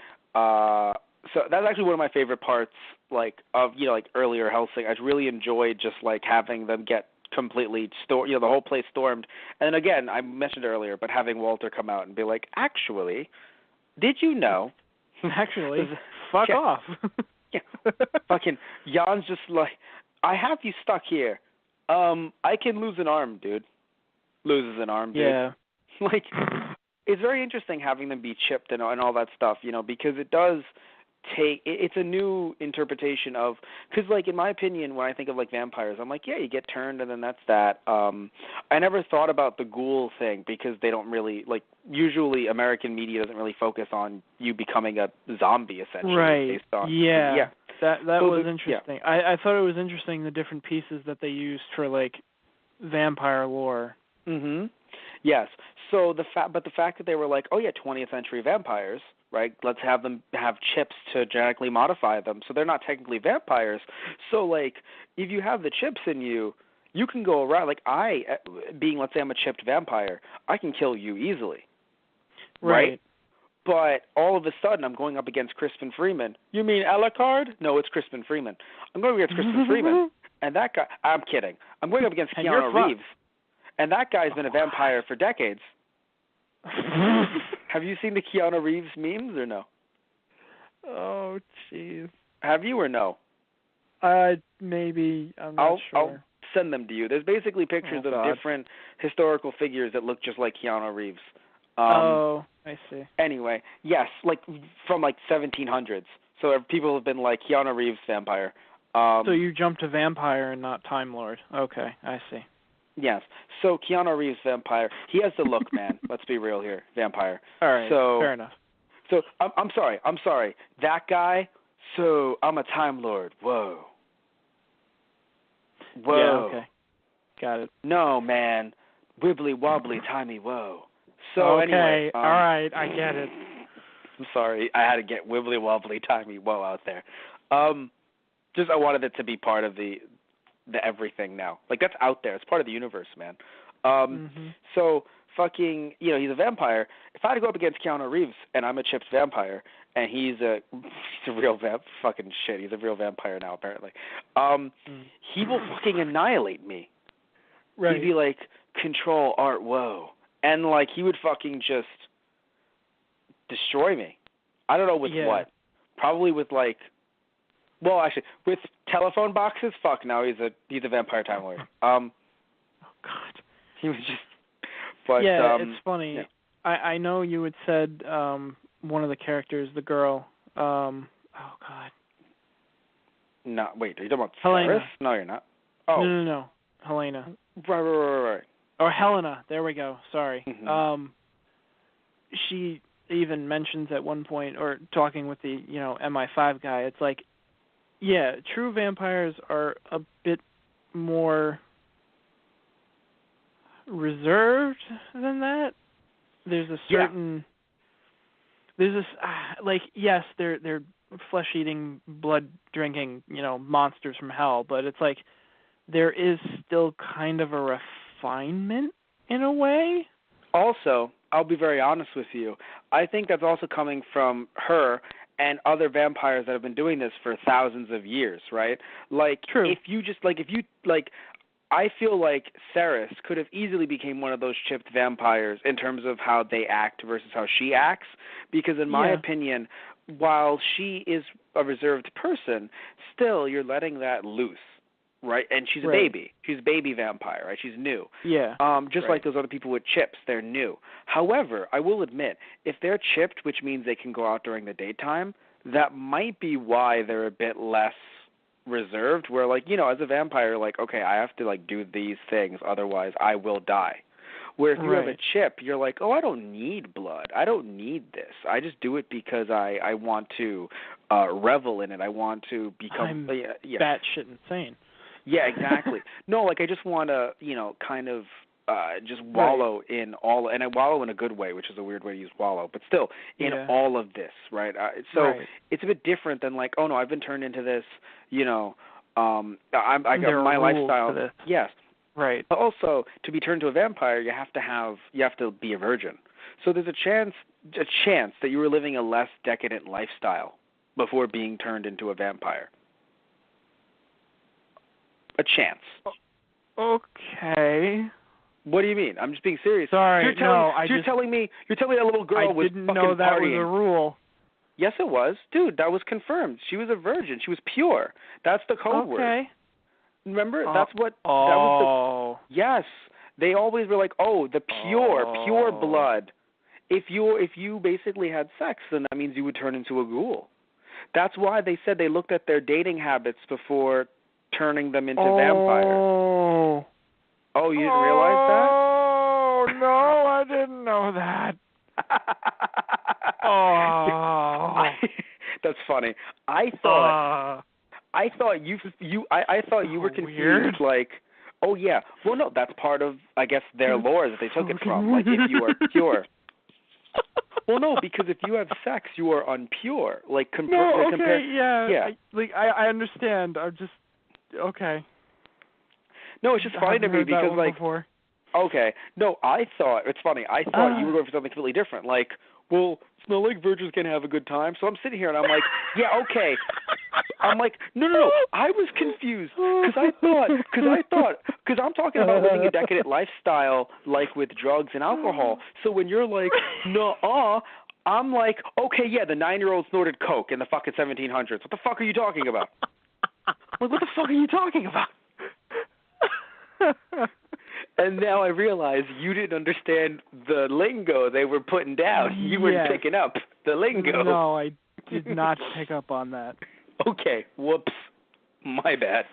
So that's actually one of my favorite parts, like earlier Hellsing. I really enjoyed just like having them get completely the whole place stormed. And then again, I mentioned earlier, but having Walter come out and be like, actually, did you know? Actually, fuck off. Yeah. Fucking Jan's just like, I have you stuck here. I can lose an arm, dude. Loses an arm, dude. Yeah. Like, it's very interesting having them be chipped and all that stuff, because it does it's a new interpretation of, because like in my opinion, when I think of like vampires, I'm like, yeah, you get turned and then that's that. I never thought about the ghoul thing because they don't really usually American media doesn't really focus on you becoming a zombie essentially. Right. Based on, yeah. That was interesting. Yeah. I thought it was interesting the different pieces that they used for like vampire lore. Mhm. Yes. So the fact that they were like, oh yeah, 20th century vampires, right? Let's have them have chips to genetically modify them, so they're not technically vampires. So like, if you have the chips in you, you can go around. Like let's say I'm a chipped vampire, I can kill you easily, right? But all of a sudden, I'm going up against Crispin Freeman. You mean Alucard? No, it's Crispin Freeman. I'm going against Crispin Freeman, and that guy. I'm kidding. I'm going up against Keanu Reeves. And that guy's been a vampire for decades. Have you seen the Keanu Reeves memes or no? Oh, jeez. Have you or no? Maybe. I'm not sure. I'll send them to you. There's basically pictures of different historical figures that look just like Keanu Reeves. I see. Anyway, yes, from 1700s. So people have been like Keanu Reeves vampire. So you jumped to vampire and not Time Lord. Okay, I see. Yes. So Keanu Reeves vampire. He has the look, man. Let's be real here. Vampire. All right. So, fair enough. So I'm sorry. That guy. So I'm a Time Lord. Whoa. Yeah. Okay. Got it. No, man. Wibbly wobbly timey whoa. So okay. Anyway. All right. I get it. I'm sorry. I had to get wibbly wobbly timey whoa out there. Just I wanted it to be part of the everything now. That's out there. It's part of the universe, man. So fucking, he's a vampire. If I had to go up against Keanu Reeves and I'm a chipped vampire and he's a real fucking shit. He's a real vampire now apparently. He will fucking annihilate me. Right. He'd be like, control art, whoa. And he would fucking just destroy me. I don't know with what. Probably with Well, actually, with telephone boxes, fuck no, he's a Vampire Time Lord. Oh God. He was just. But, yeah, it's funny. Yeah. I know you had said one of the characters, the girl. Oh God. No, wait, are you talking about Helena. Ceres? No, you're not. Oh. No. Helena. Right. Or Helena. There we go. Sorry. Mm-hmm. She even mentions at one point, or talking with the MI5 guy, it's like, yeah, true vampires are a bit more reserved than that. There's a certain there's this yes, they're flesh-eating, blood-drinking, monsters from hell, but it's like there is still kind of a refinement in a way. Also, I'll be very honest with you. I think that's also coming from her and other vampires that have been doing this for thousands of years, right? Like, True. I feel like Ceres could have easily became one of those chipped vampires in terms of how they act versus how she acts, because in my opinion, while she is a reserved person, still you're letting that loose. Right, and she's a baby. She's a baby vampire, right? She's new. Yeah. Just like those other people with chips, they're new. However, I will admit, if they're chipped, which means they can go out during the daytime, that might be why they're a bit less reserved. Where, as a vampire, okay, I have to do these things, otherwise I will die. Where if you have a chip, you're like, oh, I don't need blood. I don't need this. I just do it because I want to revel in it. I want to become batshit insane. Yeah, exactly. No, I just want to, kind of just wallow in all, and I wallow in a good way, which is a weird way to use wallow, but still in all of this, right? It's a bit different than oh no, I've been turned into this, I got my lifestyle. To this. Yes. Right. But also, to be turned to a vampire, you have to be a virgin. So there's a chance that you were living a less decadent lifestyle before being turned into a vampire. A chance. Okay. What do you mean? I'm just being serious. Sorry, you're telling me that little girl was fucking partying. I didn't know that was a rule. Yes, it was. Dude, that was confirmed. She was a virgin. She was pure. That's the code word. Okay. Remember? That was the... Yes. They always were like, the pure blood. If you basically had sex, then that means you would turn into a ghoul. That's why they said they looked at their dating habits before turning them into vampires. Oh, you didn't realize that? Oh, no, I didn't know that. That's funny. I thought you were confused. Weird. Oh yeah. Well, no, that's part of, I guess, their lore that they took it from. If you are pure. Well, no, because if you have sex, you are unpure. Yeah. I understand. I'm just okay. No, it's just funny to me because before. Okay. No, it's funny. I thought you were going for something completely different. Well, virgins can have a good time. So I'm sitting here and I'm like, yeah, okay. I'm like, no. I was confused because I'm talking about living a decadent lifestyle, with drugs and alcohol. So when you're like, no, I'm like, okay, yeah, the 9-year-old snorted coke in the fucking 1700s. What the fuck are you talking about? What the fuck are you talking about? And now I realize you didn't understand the lingo they were putting down. You weren't picking up the lingo. No, I did not pick up on that. Okay, whoops. My bad.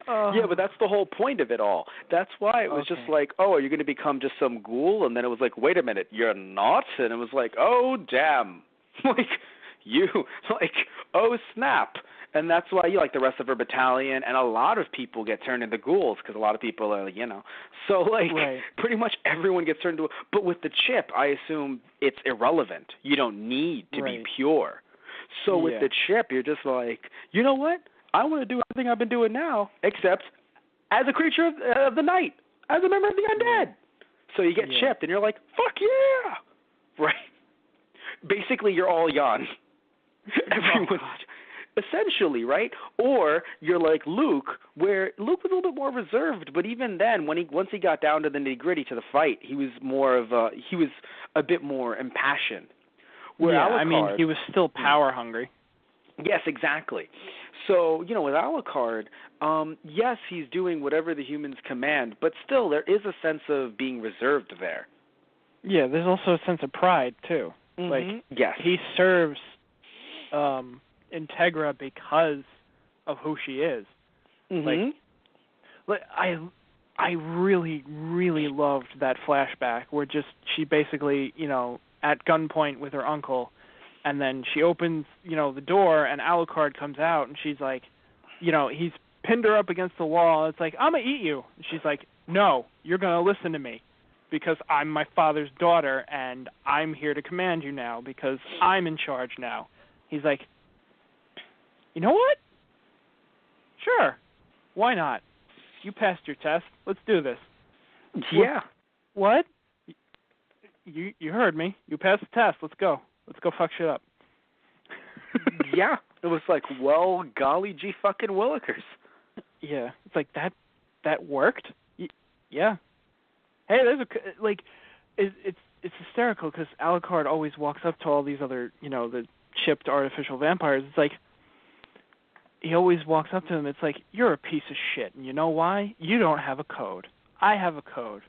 Yeah, but that's the whole point of it all. That's why it was just are you going to become just some ghoul? And then it was like, wait a minute, you're not? And it was like, oh, damn. Oh, snap. And that's why the rest of her battalion and a lot of people get turned into ghouls because a lot of people are, So, pretty much everyone gets turned into But with the chip, I assume it's irrelevant. You don't need to be pure. So with the chip, you're just like, you know what? I want to do everything I've been doing now, except as a creature of the night, as a member of the undead. So you get chipped, and you're like, fuck yeah! Right. Basically, you're all Jan. Everyone's... Essentially, right? Or you're like Luke, where Luke was a little bit more reserved, but even then, once he got down to the nitty-gritty to the fight, he was a bit more impassioned. Where yeah, Alucard, I mean, he was still power hungry. Yes, exactly. So, with Alucard, yes, he's doing whatever the humans command, but still there is a sense of being reserved there. Yeah, there's also a sense of pride, too. Mm-hmm. Like, yes. he serves Integra because of who she is. Mm-hmm. Like I really, really loved that flashback where she basically, at gunpoint with her uncle, and then she opens, the door, and Alucard comes out, and she's like, he's pinned her up against the wall. And it's like, I'm going to eat you. And she's like, no, you're going to listen to me because I'm my father's daughter, and I'm here to command you now because I'm in charge now. He's like, you know what? Sure. Why not? You passed your test. Let's do this. Yeah. What? You heard me. You passed the test. Let's go. Let's go fuck shit up. Yeah. It was like, well, golly gee fucking willikers. Yeah. It's like, that worked? Yeah. Hey, there's it's hysterical because Alucard always walks up to all these other, the chipped artificial vampires. It's like, he always walks up to them. It's like, you're a piece of shit. And you know why? You don't have a code. I have a code.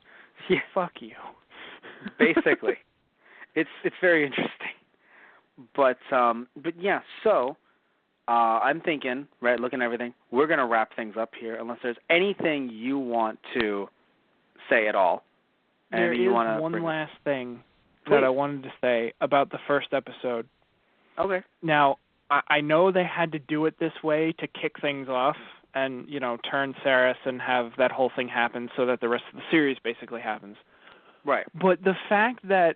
Yeah. Fuck you. Basically. It's very interesting. But yeah, so I'm thinking, right, looking at everything, we're going to wrap things up here unless there's anything you want to say at all. There is one last thing that I wanted to say about the first episode. Okay. Now, I know they had to do it this way to kick things off and, turn Saris and have that whole thing happen so that the rest of the series basically happens. Right. But the fact that,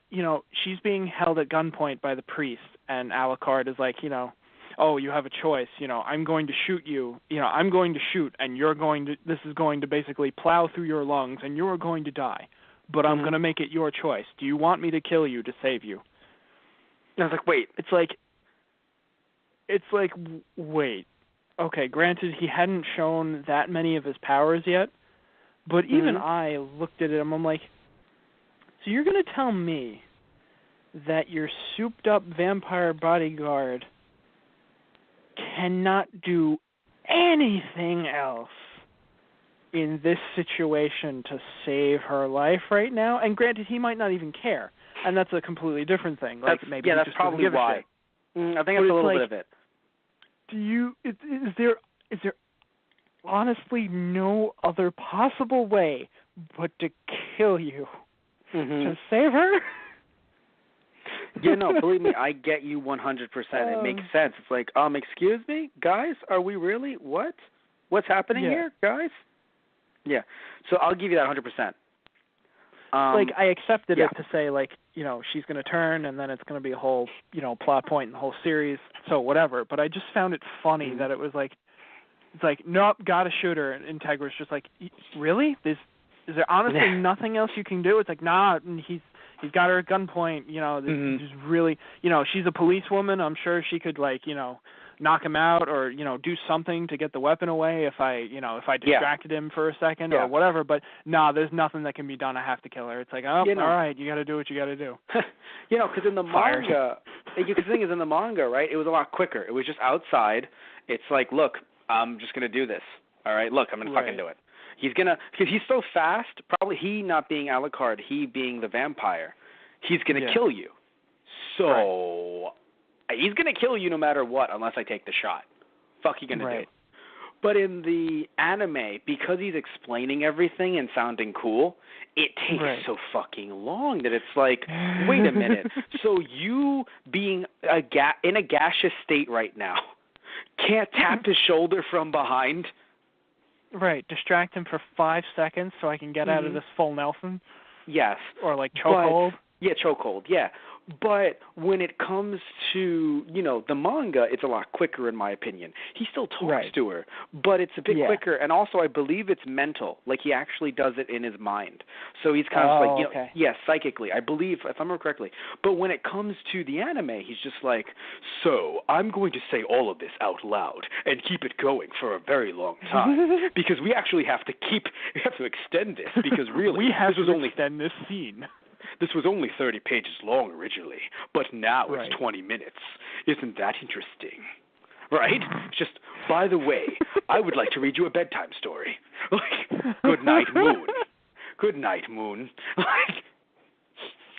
she's being held at gunpoint by the priest and Alucard is like, oh, you have a choice, I'm going to shoot you, I'm going to shoot and this is going to basically plow through your lungs and you're going to die. But I'm going to make it your choice. Do you want me to kill you to save you? And I was like, wait. It's like, wait, okay, granted he hadn't shown that many of his powers yet, but even I looked at him, I'm like, so you're going to tell me that your souped-up vampire bodyguard cannot do anything else in this situation to save her life right now? And granted, he might not even care, and that's a completely different thing. Like, maybe that's just probably why. I think that's a little bit of it. Is there honestly no other possible way but to kill you to save her? Yeah, no, believe me, I get you 100%. It makes sense. It's like, excuse me, guys, are we really, what? What's happening here, guys? Yeah, so I'll give you that 100%. I accepted it to say, she's going to turn, and then it's going to be a whole, plot point in the whole series, so whatever. But I just found it funny that it was like, it's like, nope, gotta shoot her. And Integra's just like, really? Is there honestly nothing else you can do? It's like, nah, and he's got her at gunpoint, this is really, she's a policewoman. I'm sure she could, knock him out or, do something to get the weapon away if I distracted him for a second or whatever. But, there's nothing that can be done. I have to kill her. It's like, all right, you got to do what you got to do. Because in the manga, the thing is in the manga, right, it was a lot quicker. It was just outside. It's like, look, I'm just going to do this. All right, look, I'm going to fucking do it. Because he's so fast, probably he not being Alucard, he being the vampire, he's going to kill you. So he's going to kill you no matter what unless I take the shot. Fuck you going to do? But in the anime, because he's explaining everything and sounding cool, it takes so fucking long that it's like, wait a minute. So you being in a gaseous state right now can't tap his shoulder from behind? Right, distract him for 5 seconds so I can get out of this full Nelson? Yes. Or chokehold? Yeah, chokehold, yeah. But when it comes to, the manga, it's a lot quicker in my opinion. He still talks to her, but it's a bit quicker. And also I believe it's mental. Like he actually does it in his mind. So he's kind of psychically, I believe, if I remember correctly. But when it comes to the anime, he's just like, so I'm going to say all of this out loud and keep it going for a very long time. Because we actually have to extend this because really we have to extend this scene. this was only 30 pages long originally, but now Right. it's 20 minutes. Isn't that interesting? Right? It's just, by the way, I would like to read you a bedtime story. Like, good night, Moon. Good night, Moon. Like,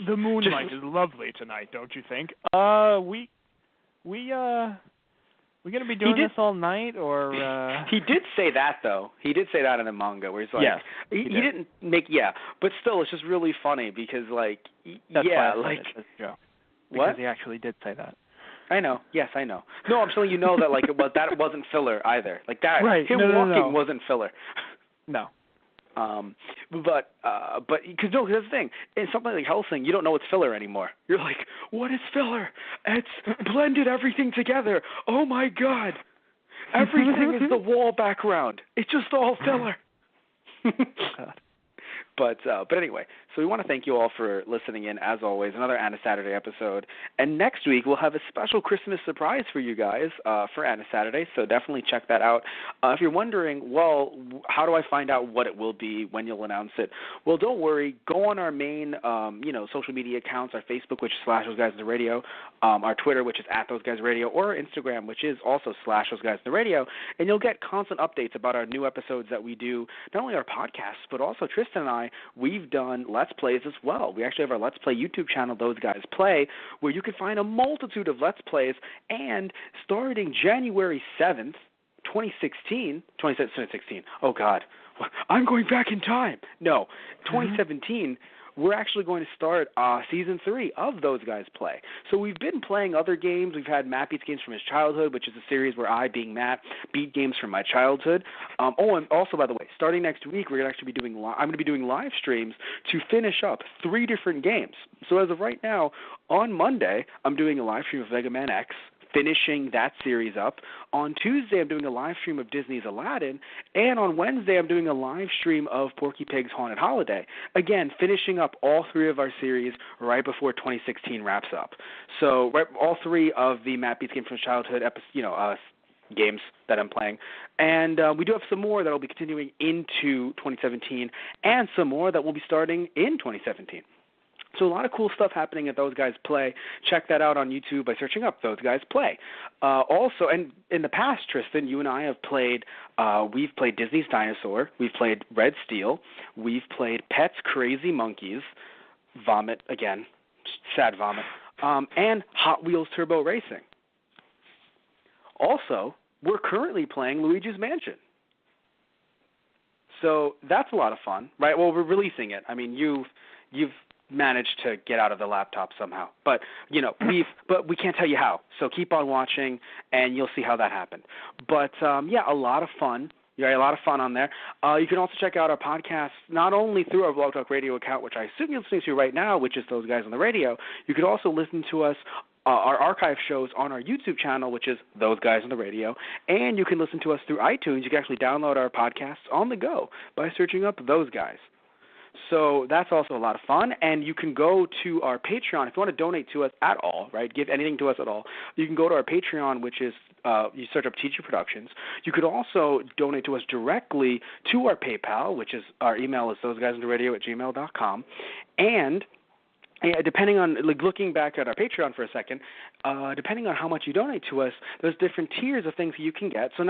the moonlight is lovely tonight, don't you think? We gonna be doing this all night, or? He did say that though. He did say that in the manga, where he's like, yes, he didn't make, but still, it's just really funny because like, That's yeah, why I like, said it as a joke. What? Because he actually did say that. I know. Yes, I know. No, I'm telling you, that like that wasn't filler either. Like that, right. him walking wasn't filler. No. But because that's the thing. In something like Hellsing, you don't know it's filler anymore. You're like, what is filler? It's blended everything together. Oh my God, everything is the wall background. It's just all filler. God. But anyway, so we want to thank you all for listening in, as always, another Anna Saturday episode. And next week, we'll have a special Christmas surprise for you guys for Anna Saturday, so definitely check that out. If you're wondering, well, how do I find out what it will be, when you'll announce it? Well, don't worry. Go on our main, social media accounts, our Facebook, which is /ThoseGuysOnTheRadio, our Twitter, which is @ThoseGuysRadio, or our Instagram, which is also /ThoseGuysOnTheRadio, and you'll get constant updates about our new episodes that we do, not only our podcasts, but also Tristan and I, we've done Let's Plays as well. We actually have our Let's Play YouTube channel, Those Guys Play, where you can find a multitude of Let's Plays, and starting January 7th, 2016, oh God, I'm going back in time. No, 2017, we're actually going to start Season 3 of Those Guys Play. So we've been playing other games. We've had Matt Beats Games from His Childhood, which is a series where I, being Matt, beat games from my childhood. And also, by the way, starting next week, we're going to actually be doing I'm going to be doing live streams to finish up 3 different games. So as of right now, on Monday, I'm doing a live stream of Mega Man X, finishing that series up. On Tuesday, I'm doing a live stream of Disney's Aladdin, and on Wednesday, I'm doing a live stream of Porky Pig's Haunted Holiday. Again, finishing up all 3 of our series right before 2016 wraps up. So all 3 of the Matt Beats Games from Childhood games that I'm playing. And we do have some more that will be continuing into 2017, and some more that will be starting in 2017. So a lot of cool stuff happening at Those Guys Play. Check that out on YouTube by searching up Those Guys Play. Also, and in the past, Tristan, you and I have played, we've played Disney's Dinosaur, we've played Red Steel, we've played Pets Crazy Monkeys, Vomit again, sad vomit, and Hot Wheels Turbo Racing. Also, we're currently playing Luigi's Mansion. So that's a lot of fun, right? Well, we're releasing it. I mean, you've managed to get out of the laptop somehow, but we can't tell you how. So keep on watching, and you'll see how that happened. But a lot of fun. A lot of fun on there. You can also check out our podcast not only through our Blog Talk Radio account, which I assume you're listening to right now, which is Those Guys on the Radio. You could also listen to us. Our archive shows on our YouTube channel, which is Those Guys on the Radio, and you can listen to us through iTunes. You can actually download our podcasts on the go by searching up Those Guys. So that's also a lot of fun, and you can go to our Patreon. If you want to donate to us at all, right, give anything to us at all, you can go to our Patreon, which is you search up Teacher Productions. You could also donate to us directly to our PayPal, which is our email is thoseguysontheradio@gmail.com, and depending on, looking back at our Patreon for a second, depending on how much you donate to us, there's different tiers of things that you can get. So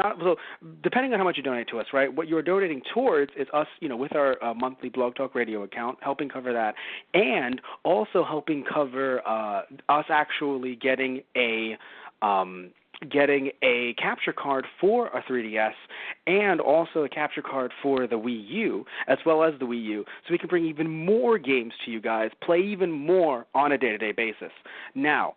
depending on how much you donate to us, right, what you're donating towards is us, with our monthly Blog Talk Radio account, helping cover that, and also helping cover us actually getting a capture card for a 3DS and also a capture card for the Wii U as well as the Wii U, so we can bring even more games to you guys, play even more on a day-to-day basis. Now,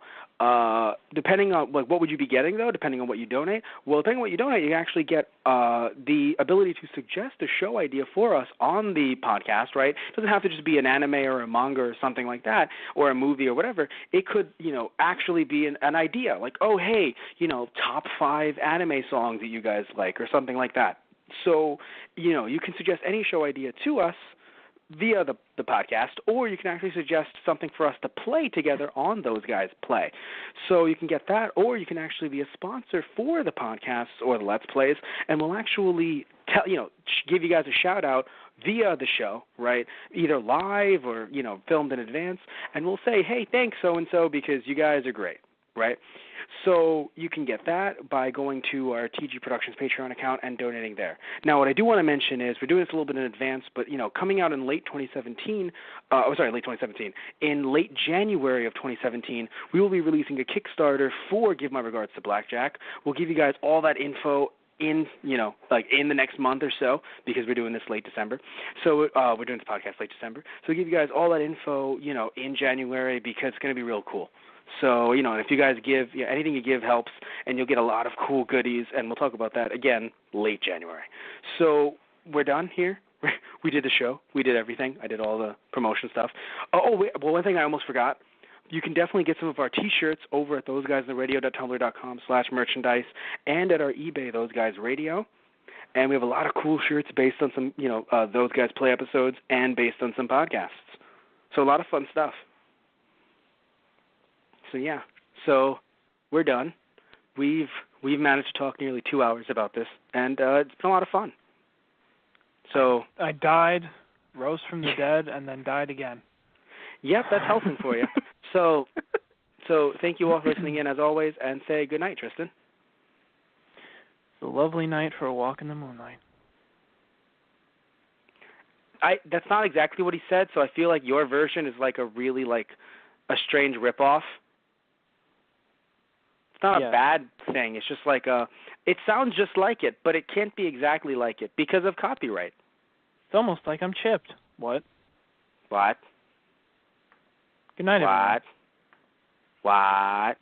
depending on what would you be getting though, depending on what you donate? Well, depending on what you donate, you actually get the ability to suggest a show idea for us on the podcast, right? It doesn't have to just be an anime or a manga or something like that, or a movie or whatever. It could, actually be an idea, like, oh, hey, top 5 anime songs that you guys like or something like that. So, you can suggest any show idea to us via the podcast, or you can actually suggest something for us to play together on Those Guys Play. So you can get that, or you can actually be a sponsor for the podcasts or the Let's Plays, and we'll actually give you guys a shout out via the show, right? Either live or, filmed in advance, and we'll say, hey, thanks so-and-so because you guys are great, right? So you can get that by going to our TG Productions Patreon account and donating there. Now, what I do want to mention is we're doing this a little bit in advance, but, coming out in late 2017, in late January of 2017, we will be releasing a Kickstarter for Give My Regards to Blackjack. We'll give you guys all that info in the next month or so, because we're doing this late December. So we're doing this podcast late December. So we'll give you guys all that info, in January, because it's going to be real cool. So, and if you guys give, anything you give helps, and you'll get a lot of cool goodies, and we'll talk about that again late January. So we're done here. We did the show. We did everything. I did all the promotion stuff. One thing I almost forgot. You can definitely get some of our T-shirts over at thoseguysontheradio.tumblr.com/merchandise and at our eBay, Those Guys Radio. And we have a lot of cool shirts based on some, Those Guys Play episodes and based on some podcasts. So a lot of fun stuff. So we're done. We've managed to talk nearly 2 hours about this, and it's been a lot of fun. So I died, rose from the dead, and then died again. Yep, that's Hellsing for you. So thank you all for listening in as always, and say good night, Tristan. It's a lovely night for a walk in the moonlight. That's not exactly what he said, so I feel like your version is like a really a strange ripoff. It's not a bad thing. It's just it sounds just like it, but it can't be exactly like it because of copyright. It's almost like I'm chipped. What? What? Good night, everyone. What?